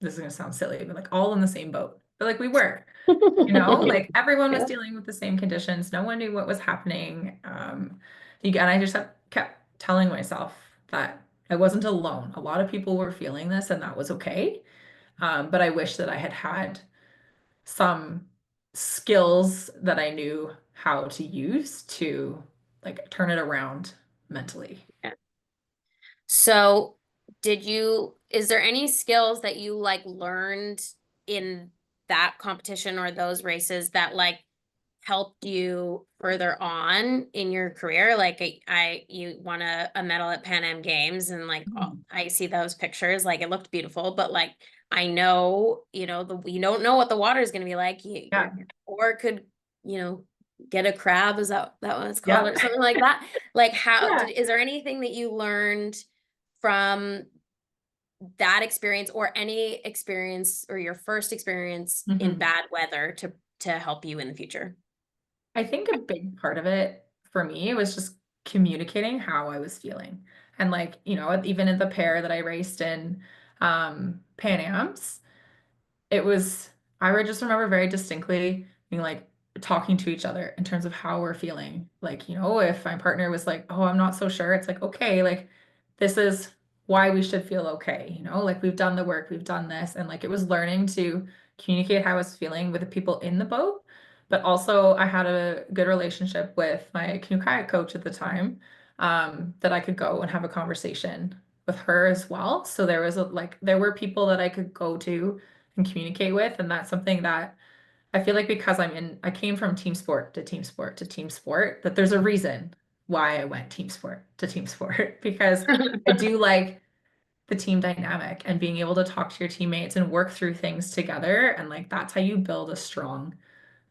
this is gonna sound silly, but like all in the same boat. But like we were, like everyone was dealing with the same conditions. No one knew what was happening. And I just kept telling myself that I wasn't alone. A lot of people were feeling this, and that was okay. But I wish that I had had some skills that I knew how to use to like turn it around mentally. So is there any skills that you like learned in that competition or those races that like helped you further on in your career? Like you won a medal at Pan Am Games, and like I see those pictures, like it looked beautiful, but like I know, you don't know what the water is going to be like. Or it could, get a crab, is that what it's called, or something like that. Like is there anything that you learned from that experience, or any experience, or your first experience in bad weather to help you in the future? I think a big part of it for me was just communicating how I was feeling. And like, even in the pair that I raced in Pan Am's, I would just remember very distinctly being like talking to each other in terms of how we're feeling. Like, if my partner was like, oh, I'm not so sure, it's like, okay, like this is why we should feel okay. Like we've done the work, we've done this. And like, it was learning to communicate how I was feeling with the people in the boat. But also I had a good relationship with my canoe kayak coach at the time, that I could go and have a conversation with her as well. So there were people that I could go to and communicate with. And that's something that I feel like, because I came from team sport to team sport to team sport, that there's a reason why I went team sport to team sport, because I do like the team dynamic and being able to talk to your teammates and work through things together. And like, that's how you build a strong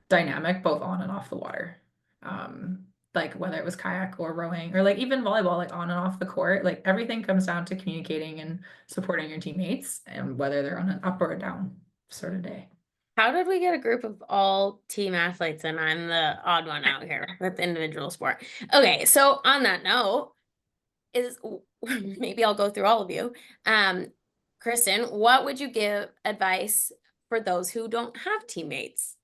dynamic, both on and off the water. Like whether it was kayak or rowing or like even volleyball, like on and off the court, like everything comes down to communicating and supporting your teammates, and whether they're on an up or a down sort of day. How did we get a group of all team athletes and I'm the odd one out here with individual sport? Okay, so on that note, maybe I'll go through all of you. Kristen, what would you give advice for those who don't have teammates?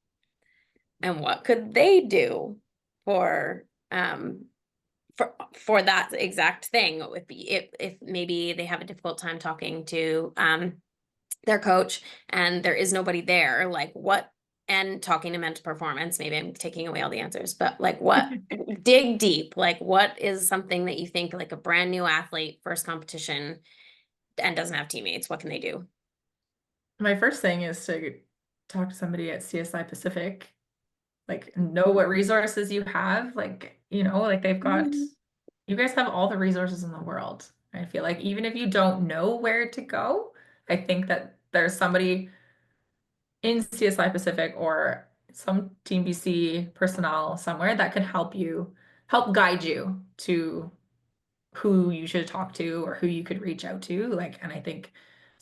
And what could they do for that exact thing? If maybe they have a difficult time talking to their coach and there is nobody there, like what, and talking to mental performance, maybe I'm taking away all the answers, but like what, dig deep, like what is something that you think like a brand new athlete, first competition, and doesn't have teammates, what can they do? My first thing is to talk to somebody at CSI Pacific, like know what resources you have, like, like they've got, you guys have all the resources in the world. I feel like even if you don't know where to go, I think that there's somebody in CSI Pacific or some Team BC personnel somewhere that can help guide you to who you should talk to or who you could reach out to. Like, and I think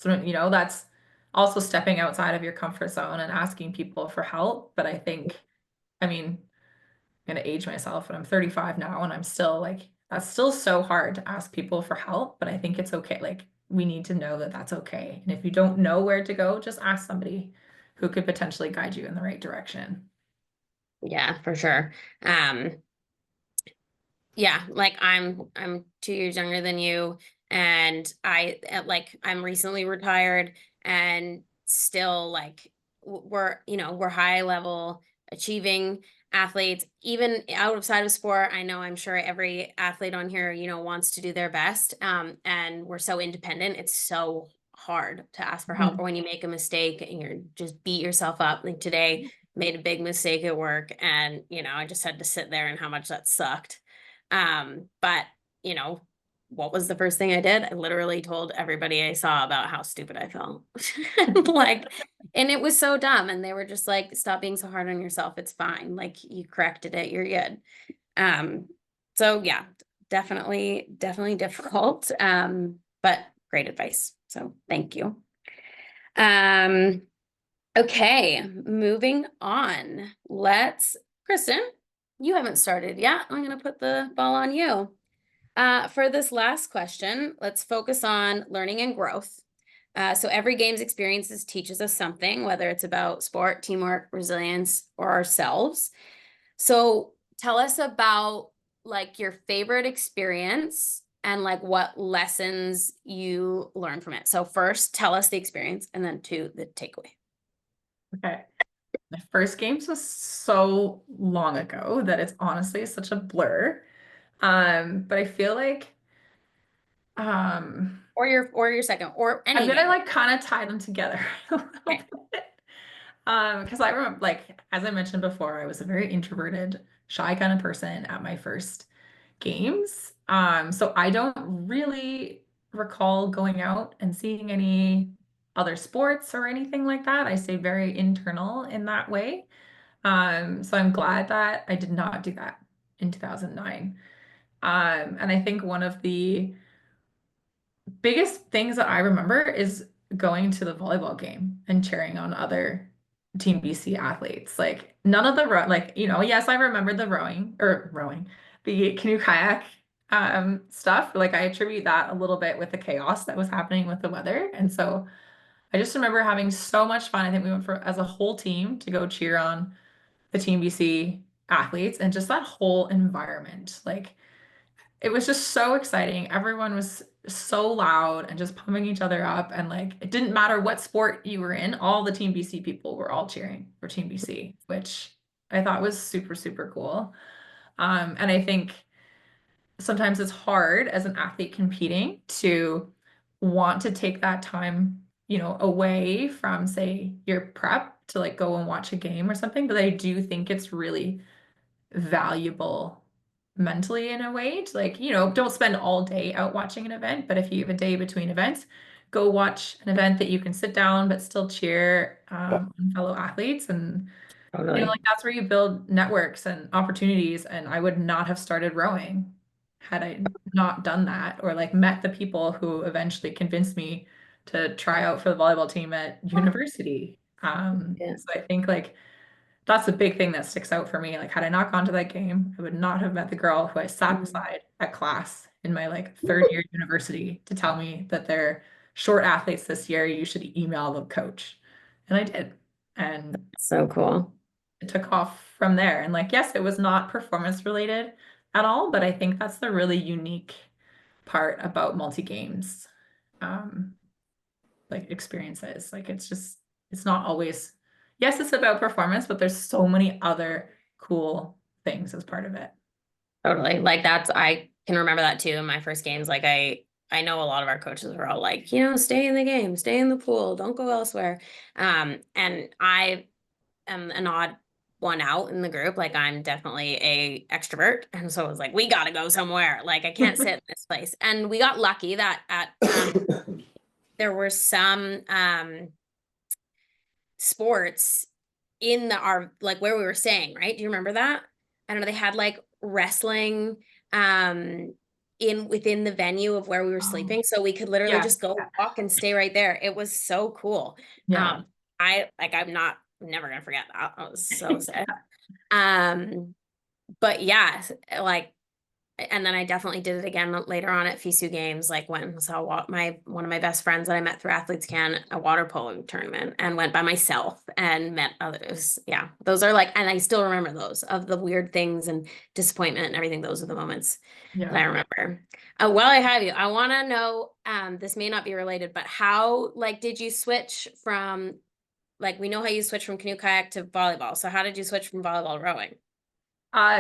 that's also stepping outside of your comfort zone and asking people for help. But I think, I'm gonna age myself, but I'm 35 now, and I'm still like, that's still so hard to ask people for help. But I think it's okay. Like, we need to know that that's okay. And if you don't know where to go, just ask somebody who could potentially guide you in the right direction. Yeah, for sure. Yeah, like I'm 2 years younger than you, and I'm recently retired, and still like we're high level achieving athletes, even outside of sport. I know, I'm sure every athlete on here, wants to do their best. And we're so independent. It's so hard to ask for help, or when you make a mistake and you're just beat yourself up. Like today, made a big mistake at work, and I just had to sit there and how much that sucked. But what was the first thing I did? I literally told everybody I saw about how stupid I felt. Like, and it was so dumb. And they were just like, stop being so hard on yourself. It's fine. Like, you corrected it. You're good. So yeah, definitely difficult, but great advice. So thank you. Okay, moving on. Kristen, you haven't started yet. I'm going to put the ball on you. For this last question, let's focus on learning and growth. So every games experiences teaches us something, whether it's about sport, teamwork, resilience, or ourselves. So tell us about like your favorite experience and like what lessons you learned from it. So first, tell us the experience, and then two, the takeaway. Okay. My first games was so long ago that it's honestly such a blur. But I feel like Or your second, or any I'm gonna game. like kind of tie them together a little Okay. bit. Because I remember, like, as I mentioned before, I was a very introverted, shy kind of person at my first games. So I don't really recall going out and seeing any other sports or anything like that. I stay very internal in that way. So I'm glad that I did not do that in 2009. And I think one of the biggest things that I remember is going to the volleyball game and cheering on other Team BC athletes. Like none of the like, yes, I remember the the canoe kayak stuff. Like I attribute that a little bit with the chaos that was happening with the weather. And so I just remember having so much fun. I think we went as a whole team to go cheer on the Team BC athletes and just that whole environment. Like it was just so exciting. Everyone was so loud and just pumping each other up. And like, it didn't matter what sport you were in, all the Team BC people were all cheering for Team BC, which I thought was super, super cool. And I think sometimes it's hard as an athlete competing to want to take that time, away from, say, your prep to like go and watch a game or something. But I do think it's really valuable mentally in a way to like, don't spend all day out watching an event, but if you have a day between events, go watch an event that you can sit down but still cheer on fellow athletes. And like that's where you build networks and opportunities. And I would not have started rowing had I not done that, or like met the people who eventually convinced me to try out for the volleyball team at university. So I think like that's a big thing that sticks out for me. Like, had I not gone to that game, I would not have met the girl who I sat beside at class in my like third year university to tell me that they're short athletes this year. You should email the coach. And I did. And So cool. it took off from there. And like, yes, it was not performance related at all, but I think that's the really unique part about multi-games, like experiences. Like, it's not always, yes, it's about performance, but there's so many other cool things as part of it. Totally. Like I can remember that too in my first games. Like I know a lot of our coaches were all like, stay in the game, stay in the pool, don't go elsewhere. And I am an odd one out in the group. Like I'm definitely a extrovert. And so I was like, we got to go somewhere. Like I can't sit in this place. And we got lucky that there were some sports in our like where we were staying, right? Do you remember that? I don't know, they had like wrestling within the venue of where we were sleeping, so we could literally just go walk and stay right there. It was so cool. I'm never gonna forget that. I was so sick. But yeah, like, and then I definitely did it again later on at FISU games, like went and saw one of my best friends that I met through Athletes Can, a water polo tournament, and went by myself and met others. Yeah, those are like, and I still remember those of the weird things and disappointment and everything. Those are the moments that I remember. While I have you, I want to know, this may not be related, but how, like, did you switch from, like, we know how you switch from canoe kayak to volleyball. So how did you switch from volleyball to rowing?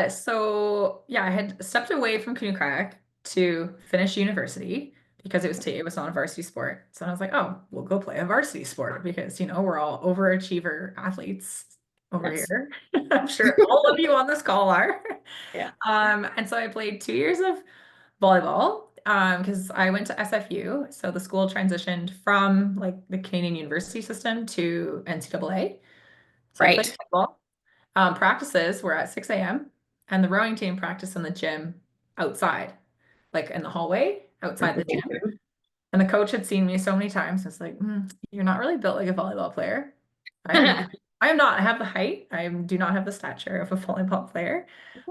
So yeah, I had stepped away from canoe kayak to finish university because it was not a varsity sport. So I was like, oh, we'll go play a varsity sport because, we're all overachiever athletes over here. I'm sure all of you on this call are. Yeah. And so I played 2 years of volleyball because I went to SFU. So the school transitioned from like the Canadian university system to NCAA. So I played football. Practices were at 6 a.m. and the rowing team practiced in the gym outside. like in the hallway outside the gym. And the coach had seen me so many times. It's like, you're not really built like a volleyball player. I am not. I have the height. I do not have the stature of a volleyball player.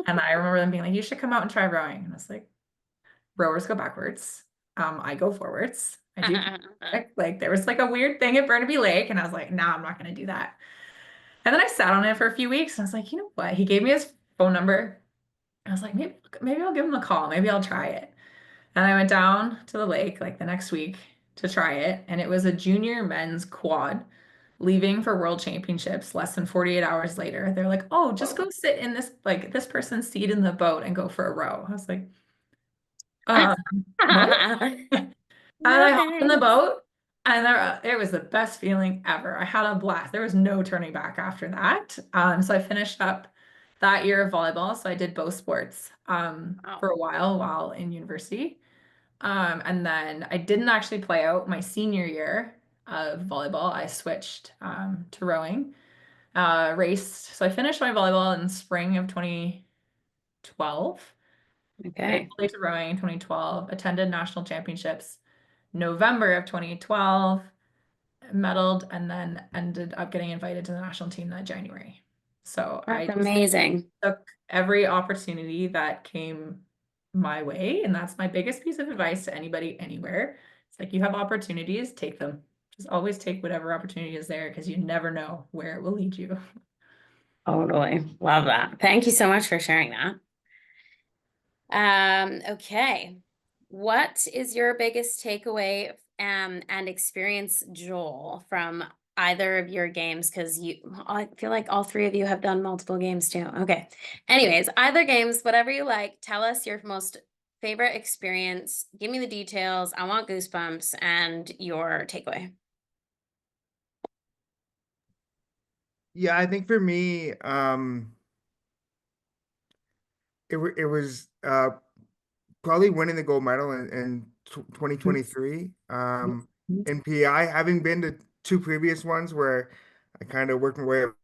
And I remember them being like, you should come out and try rowing. And I was like, rowers go backwards. I go forwards. I do like there was like a weird thing at Burnaby Lake, and I was like, nah, I'm not gonna do that. And then I sat on it for a few weeks, and I was like, you know what? He gave me his phone number. I was like, maybe I'll give him a call. Maybe I'll try it. And I went down to the lake like the next week to try it, and it was a junior men's quad leaving for world championships less than 48 hours later. They're like, oh, just go sit in this person's seat in the boat and go for a row. I was like, what? And I hopped in the boat, and it was the best feeling ever. I had a blast. There was no turning back after that. So I finished up that year of volleyball. So I did both sports for a while in university. And then I didn't actually play out my senior year of volleyball. I switched to rowing, raced. So I finished my volleyball in spring of 2012. Okay. Played to rowing in 2012, attended national championships November of 2012, medaled, and then ended up getting invited to the national team that January. So I That's just amazing. took every opportunity that came my way. And that's my biggest piece of advice to anybody anywhere. It's like, you have opportunities, take them. Just always take whatever opportunity is there, because you never know where it will lead you. Totally. Love that. Thank you so much for sharing that. Okay. What is your biggest takeaway and experience, Joel, from either of your games? Because I feel like all three of you have done multiple games too. Okay. Anyways, either games, whatever you like, tell us your most favorite experience. Give me the details. I want goosebumps and your takeaway. Yeah, I think for me, it was probably winning the gold medal in 2023 in PI, having been to two previous ones where I kind of worked my way up.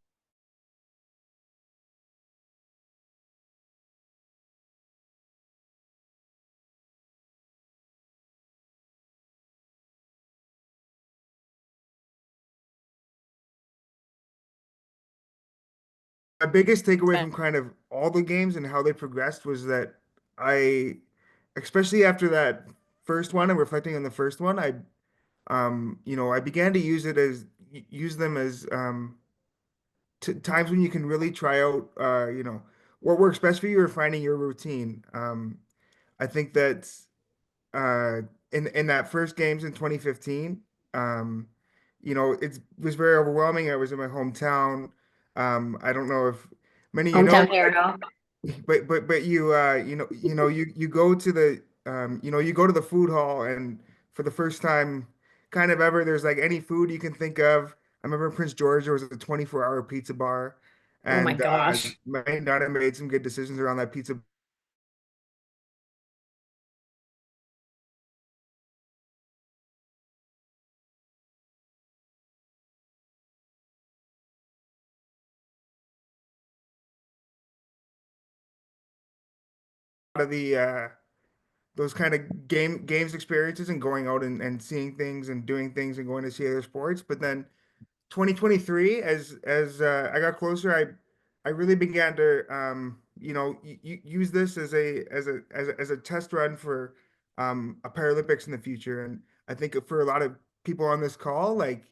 My biggest takeaway from kind of all the games and how they progressed was that I, especially after that first one and reflecting on the first one, I began to use them as times when you can really try out, what works best for you or finding your routine. I think that uh, in that first games in 2015, um, it was very overwhelming. I was in my hometown. I don't know if many of you know, Hometown hero. but you go to the you go to the food hall, and for the first time kind of ever, there's like any food you can think of. I remember in Prince George there was a 24-hour pizza bar, Oh my and gosh. my daughter made some good decisions around that pizza of the those kind of games experiences and going out and seeing things and doing things and going to see other sports. But then 2023, as I got closer, I really began to use this as a test run for a Paralympics in the future. And I think for a lot of people on this call, like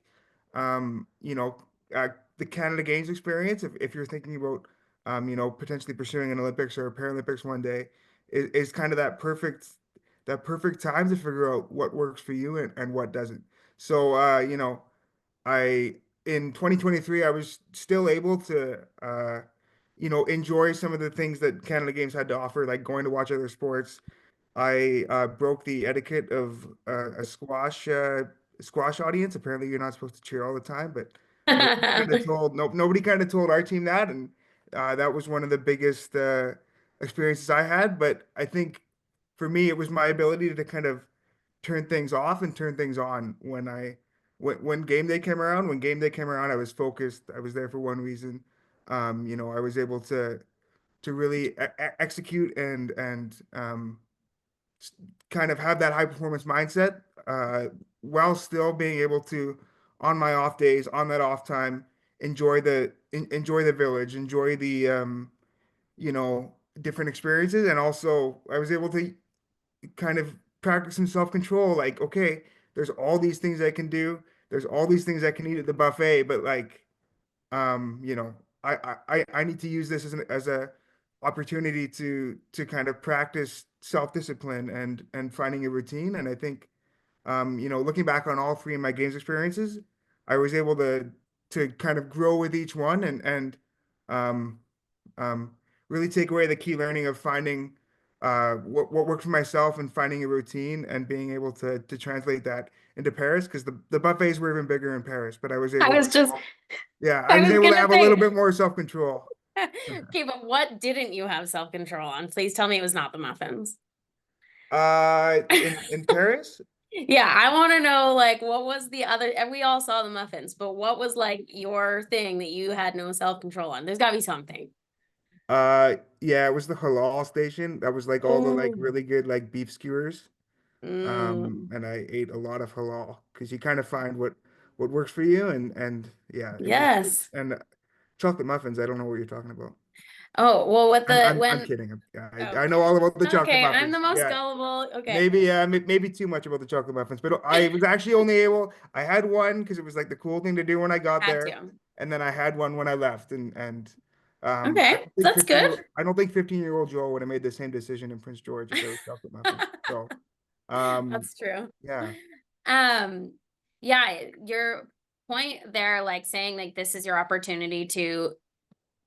um, you know the Canada Games experience, if you're thinking about potentially pursuing an Olympics or a Paralympics one day, is kind of that perfect time to figure out what works for you and what doesn't. So I in 2023 I was still able to enjoy some of the things that Canada Games had to offer, like going to watch other sports. I broke the etiquette of a squash audience. Apparently, you're not supposed to cheer all the time, but nobody kind of told our team that, and that was one of the biggest experiences I had. But I think for me, it was my ability to kind of turn things off and turn things on when game day came around. When game day came around, I was focused. I was there for one reason. I was able to really execute and kind of have that high performance mindset, while still being able to, on my off days, on that off time, enjoy the village, enjoy the you know, different experiences. And also I was able to kind of practice some self-control. Like, okay, there's all these things I can do. There's all these things I can eat at the buffet, but like, you know, I need to use this as a opportunity to kind of practice self-discipline and finding a routine. And I think, you know, looking back on all three of my games experiences, I was able to kind of grow with each one um, um, really take away the key learning of finding what worked for myself and finding a routine and being able to translate that into Paris, because the buffets were even bigger in Paris, but I was I able was just, yeah, I I was was able to gonna have a little say, bit more self-control. okay, but what didn't you have self-control on? Please tell me it was not the muffins. In Paris, Yeah, I want to know, like, what was the other, and we all saw the muffins, but what was like your thing that you had no self-control on? There's got to be something. yeah, it was the halal station. That was like all the like Oh, really good like beef skewers. mm, And I ate a lot of halal because you kind of find what works for you, and yeah, it was, yes. and chocolate muffins. I don't know what you're talking about. Oh, well, with the, I'm when, kidding. oh, I know all about the chocolate okay, I'm the muffins. most Yeah, gullible. Okay, maybe maybe too much about the chocolate muffins, but I was actually only able. I had one because it was like the cool thing to do when I got had there, to. and then I had one when I left, and Okay, that's good. I don't think 15-year-old Joe would have made the same decision in Prince George if there was chocolate muffins. So um, That's true. yeah. Um, yeah, your point there, like saying like this is your opportunity to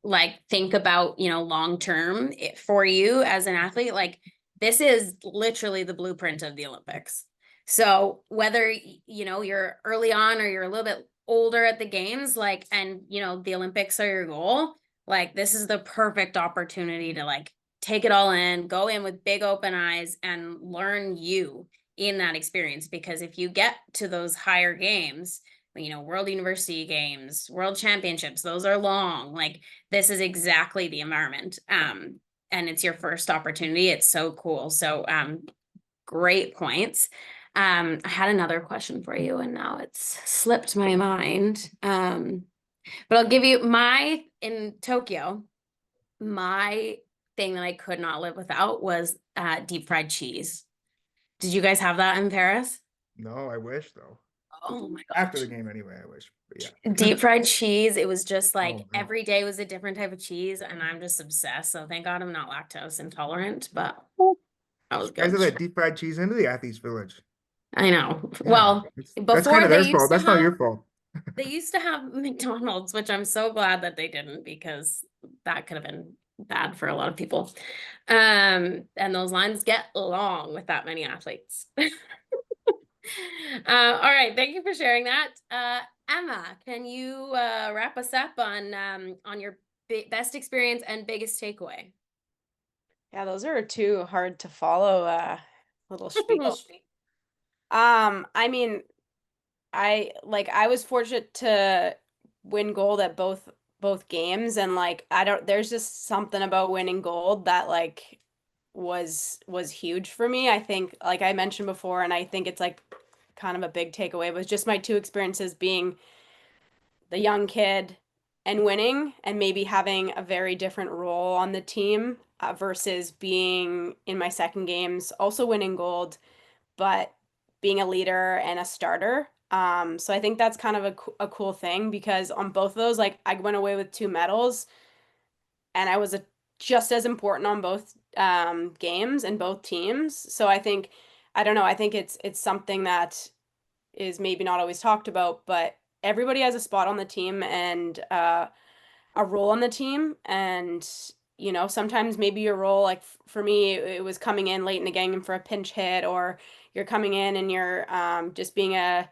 like think about, you know, long term for you as an athlete, like this is literally the blueprint of the Olympics. So whether you know you're early on or you're a little bit older at the games, like, and you know the Olympics are your goal, like this is the perfect opportunity to like take it all in, go in with big open eyes and learn you in that experience. Because if you get to those higher games, you know, world university games, world championships, those are long. Like this is exactly the environment. And it's your first opportunity. It's so cool. So great points. I had another question for you and now it's slipped my mind. But I'll give you my, in Tokyo, my thing that I could not live without was deep fried cheese. Did you guys have that in Paris? No, I wish though. Oh my After the gosh. game anyway, I wish. But yeah. Deep fried cheese. It was just like Oh no. every day was a different type of cheese, and I'm just obsessed. So thank God I'm not lactose intolerant, but that was You guys good. have that deep fried cheese into the athletes village. I know. Yeah. Well, That's kind before of their fault. That's not your fault. they used to have McDonald's, which I'm so glad that they didn't because that could have been bad for a lot of people. And those lines get long with that many athletes. All right, thank you for sharing that. Emma, can you wrap us up on your best experience and biggest takeaway? Yeah, those are two hard to follow little spiel. I mean, I was fortunate to win gold at both games, and like there's just something about winning gold that like was huge for me. I think, like I mentioned before, and I think it's like kind of a big takeaway, was just my two experiences being the young kid and winning, and maybe having a very different role on the team versus being in my second games also winning gold, but being a leader and a starter. So I think that's kind of a cool thing, because on both of those, like I went away with two medals, and I was just as important on both games and both teams. So I think, I don't know, I think it's something that is maybe not always talked about, but everybody has a spot on the team and a role on the team. And you know, sometimes maybe your role, like for me, it was coming in late in the game for a pinch hit, or you're coming in and you're just being a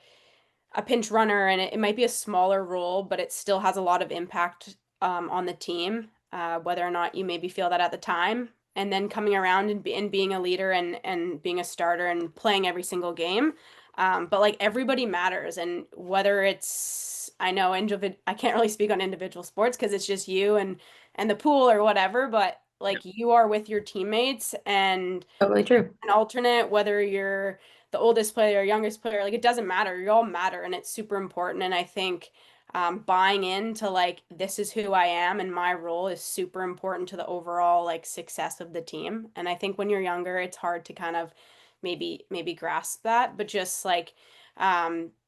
pinch runner, and it might be a smaller role, but it still has a lot of impact on the team, whether or not you maybe feel that at the time. And then coming around and being a leader and being a starter and playing every single game. But like everybody matters, and whether it's, I know I can't really speak on individual sports because it's just you and the pool or whatever, but like you are with your teammates, and Totally true. an alternate, whether you're the oldest player or youngest player, like it doesn't matter. You all matter, and it's super important. And I think buying into like this is who I am and my role is super important to the overall like success of the team. And I think when you're younger, it's hard to kind of maybe grasp that, but just like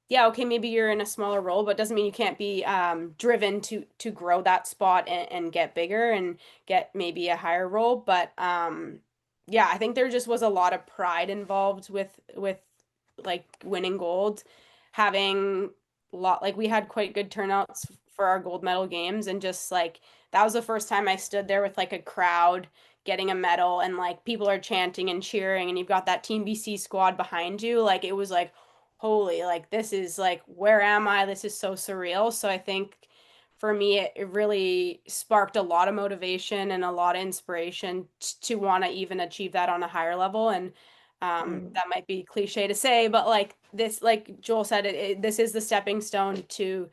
yeah, okay, maybe you're in a smaller role, but doesn't mean you can't be driven to grow that spot and get bigger and get maybe a higher role. But yeah, I think there just was a lot of pride involved with like winning gold, having like we had quite good turnouts for our gold medal games, and just like that was the first time I stood there with like a crowd getting a medal, and like people are chanting and cheering, and you've got that Team BC squad behind you. Like it was like, holy, like this is like, where am I? This is so surreal. So I think for me, it really sparked a lot of motivation and a lot of inspiration to want to even achieve that on a higher level. And that might be cliche to say, but like this, like Joel said, this is the stepping stone to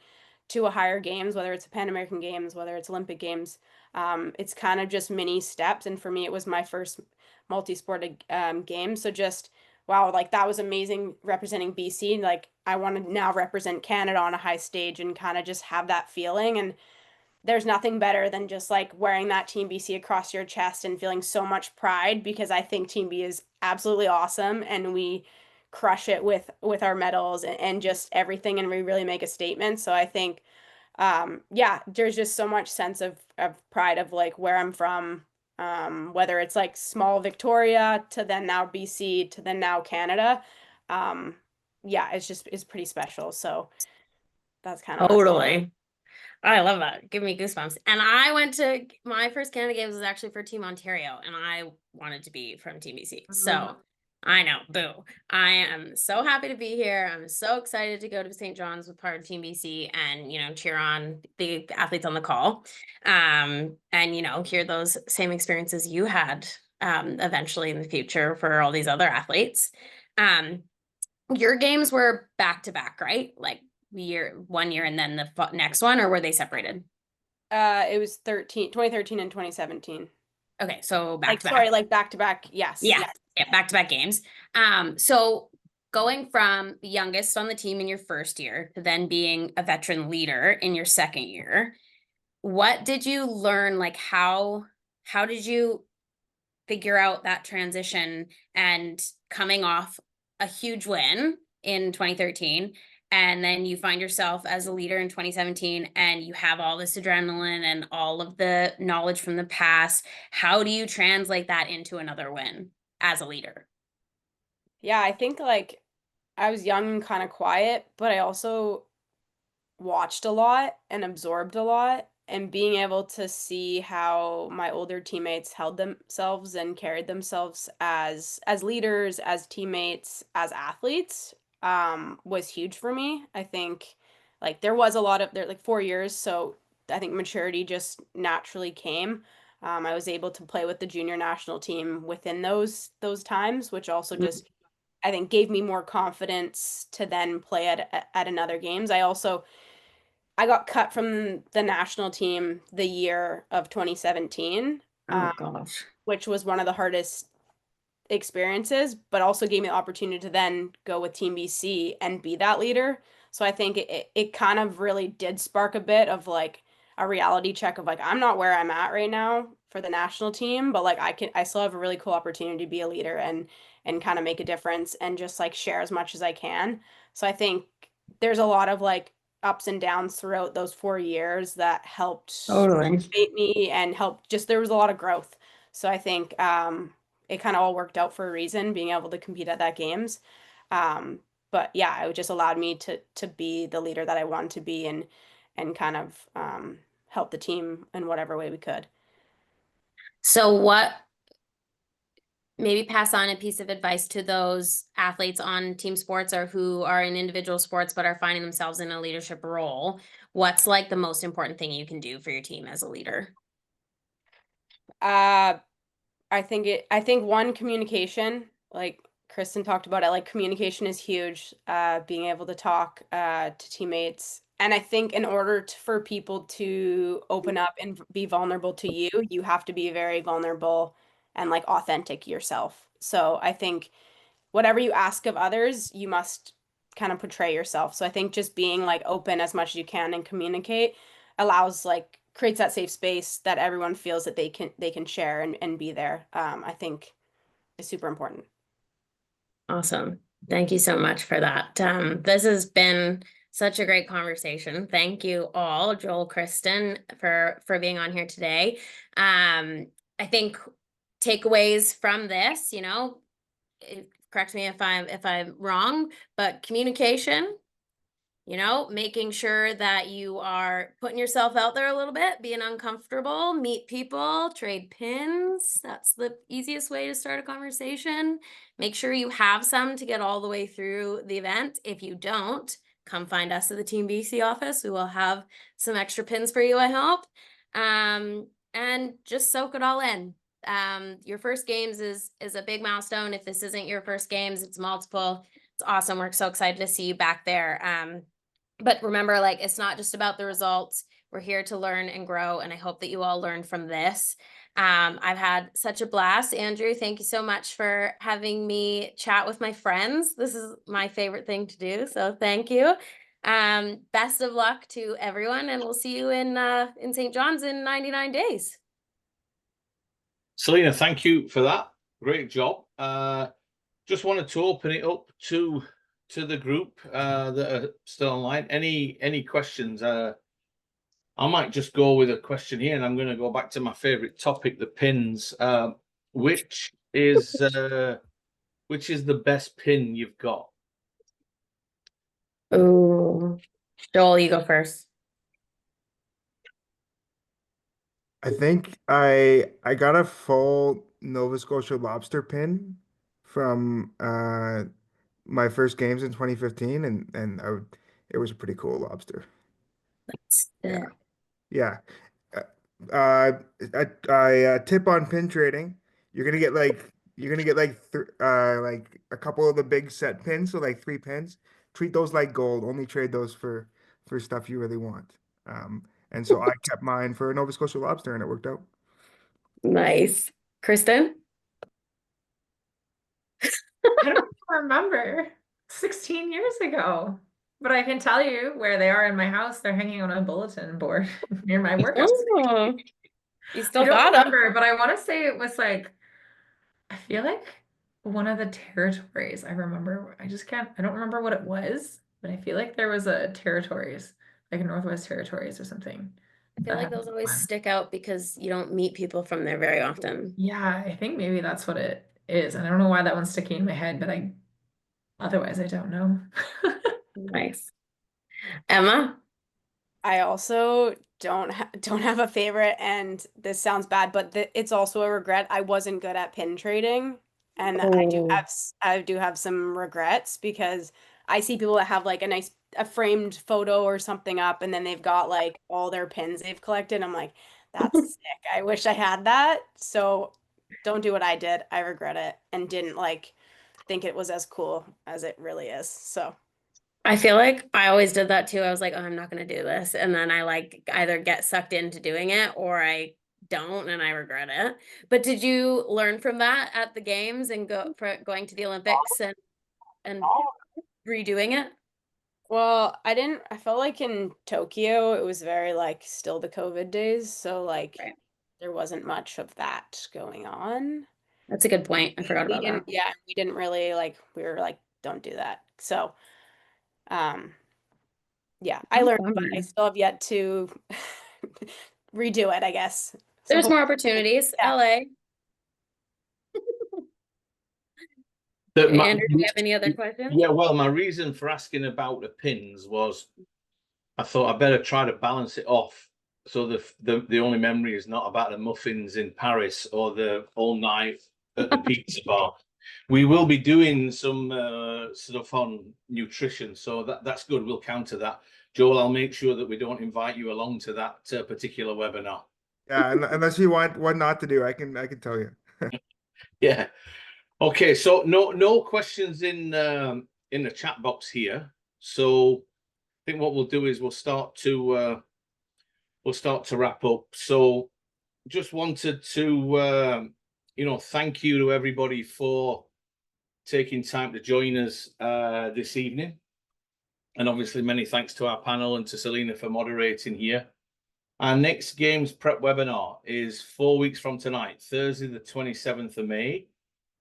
a higher games, whether it's a Pan American Games, whether it's Olympic Games. It's kind of just mini steps. And for me, it was my first multi-sport game. So just, wow, like that was amazing representing BC. Like I want to now represent Canada on a high stage and kind of just have that feeling. And there's nothing better than just like wearing that Team BC across your chest and feeling so much pride, because I think Team B is absolutely awesome and we crush it with our medals and just everything, and we really make a statement. So I think yeah, there's just so much sense of pride of like where I'm from, whether it's like small Victoria to then now BC to then now Canada. Yeah, it's pretty special. So that's kind of Totally. I love that. Give me goosebumps. And I went to my first Canada Games was actually for Team Ontario, and I wanted to be from Team BC. So I know, boo. I am so happy to be here. I'm so excited to go to St. John's with part of Team BC and, you know, cheer on the athletes on the call. And, you know, hear those same experiences you had eventually in the future for all these other athletes. Your games were back to back, right? Like 1 year and then the next one, or were they separated? it was 2013 and 2017. Okay, so back Like to back. sorry, like back to back. Yes. Yeah, Yes. yeah, back to back games. So going from the youngest on the team in your first year to then being a veteran leader in your second year, what did you learn? Like how did you figure out that transition and coming off a huge win in 2013, and then you find yourself as a leader in 2017 and you have all this adrenaline and all of the knowledge from the past? How do you translate that into another win as a leader? Yeah, I think like I was young and kind of quiet, but I also watched a lot and absorbed a lot, and being able to see how my older teammates held themselves and carried themselves as leaders, as teammates, as athletes was huge for me. I think like there was a lot of there like 4 years, so I think maturity just naturally came. I was able to play with the junior national team within those times, which also just I think gave me more confidence to then play at another games. I got cut from the national team the year of 2017, Oh gosh. which was one of the hardest experiences, but also gave me the opportunity to then go with Team BC and be that leader. So I think it kind of really did spark a bit of like a reality check of like, I'm not where I'm at right now for the national team, but like I still have a really cool opportunity to be a leader and kind of make a difference and just like share as much as I can. So I think there's a lot of like ups and downs throughout those 4 years that helped Totally. motivate me and helped just there was a lot of growth. So I think it kind of all worked out for a reason, being able to compete at that games. But yeah, it just allowed me to be the leader that I wanted to be and kind of help the team in whatever way we could. So what, maybe pass on a piece of advice to those athletes on team sports or who are in individual sports but are finding themselves in a leadership role. What's like the most important thing you can do for your team as a leader? I think one, communication, like Kristen talked about it, like communication is huge. Being able to talk to teammates And I think in order for people to open up and be vulnerable to you, you have to be very vulnerable and like authentic yourself. So I think whatever you ask of others, you must kind of portray yourself. So I think just being like open as much as you can and communicate allows like creates that safe space that everyone feels that they can share and be there. I think is super important. Awesome. Thank you so much for that. This has been such a great conversation. Thank you all, Joel, Kristen, for being on here today. I think takeaways from this, you know, correct me if I'm wrong, but communication, you know, making sure that you are putting yourself out there a little bit, being uncomfortable, meet people, trade pins. That's the easiest way to start a conversation. Make sure you have some to get all the way through the event. If you don't, come find us at the Team BC office. We will have some extra pins for you, I hope. And just soak it all in. Your first games is a big milestone. If this isn't your first games, it's multiple. It's awesome. We're so excited to see you back there. But remember, like, it's not just about the results. We're here to learn and grow, and I hope that you all learn from this. I've had such a blast. Andrew, thank you so much for having me chat with my friends. This is my favorite thing to do, so thank you. Best of luck to everyone, and we'll see you in St. John's in 99 days. Celina, thank you for that. Great job. Just wanted to open it up to the group that are still online. Any questions? I might just go with a question here, and I'm going to go back to my favorite topic, the pins. Which is the best pin you've got? Oh, Joel, you go first. I think I got a full Nova Scotia lobster pin from my first games in 2015, and it was a pretty cool lobster. That's Yeah. Yeah. I tip on pin trading. You're gonna get like like a couple of the big set pins, so like 3 pins. Treat those like gold. Only trade those for stuff you really want. And so I kept mine for Nova Scotia lobster, and it worked out. Nice. Kristen? I don't remember 16 years ago, but I can tell you where they are in my house. They're hanging on a bulletin board near my workout. Oh, you I still don't got them. remember, but I want to say it was like, I feel like one of the territories. I remember, I don't remember what it was, but I feel like there was a territories, like a Northwest Territories or something. I feel like those always stick out because you don't meet people from there very often. Yeah, I think maybe that's what it is. And I don't know why that one's sticking in my head, but otherwise I don't know. Nice. Emma? I also don't have a favorite, and this sounds bad, but it's also a regret. I wasn't good at pin trading, and I do have some regrets because I see people that have like a framed photo or something up, and then they've got like all their pins they've collected. I'm like, that's sick. I wish I had that. So don't do what I did. I regret it and didn't like think it was as cool as it really is. So. I feel like I always did that too. I was like, oh, I'm not going to do this. And then I like either get sucked into doing it or I don't and I regret it. But did you learn from that at the games and going to the Olympics and redoing it? Well, I felt like in Tokyo, it was very like still the COVID days. So like there wasn't much of that going on. That's a good point. I forgot about that. Yeah, we didn't really we were like, don't do that. So yeah, I learned, but I still have yet to redo it, I guess. There's more opportunities. Yeah. LA. Andrew, do you have any other questions? Yeah, well, my reason for asking about the pins was I thought I better try to balance it off. So the only memory is not about the muffins in Paris or the all night at the pizza bar. We will be doing some stuff on nutrition, so that's good. We'll counter that. Joel, I'll make sure that we don't invite you along to that particular webinar. Yeah, unless you want what not to do, I can tell you. Yeah. Okay, so no questions in the chat box here. So think what we'll do is we'll start to wrap up. So just wanted to thank you to everybody for taking time to join us this evening. And obviously many thanks to our panel and to Celina for moderating here. Our next games prep webinar is 4 weeks from tonight, Thursday, the 27th of May.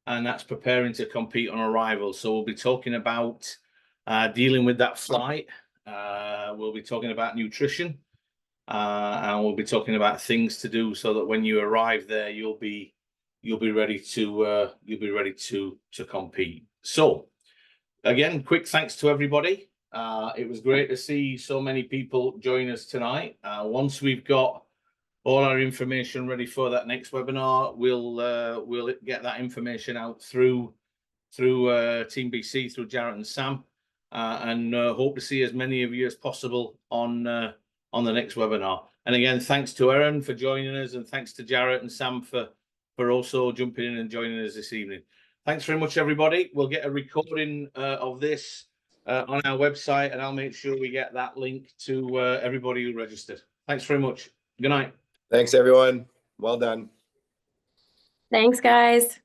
And that's preparing to compete on arrival. So we'll be talking about dealing with that flight. We'll be talking about nutrition. And we'll be talking about things to do so that when you arrive there, you'll be ready to compete. So again, quick thanks to everybody. It was great to see so many people join us tonight. Once we've got all our information ready for that next webinar, we'll get that information out through Team BC, through Jarrett and Sam, and hope to see as many of you as possible on the next webinar. And again, thanks to Erin for joining us, and thanks to Jarrett and Sam for also jumping in and joining us this evening. Thanks very much, everybody. We'll get a recording of this on our website, and I'll make sure we get that link to everybody who registered. Thanks very much. Good night. Thanks, everyone. Well done. Thanks, guys.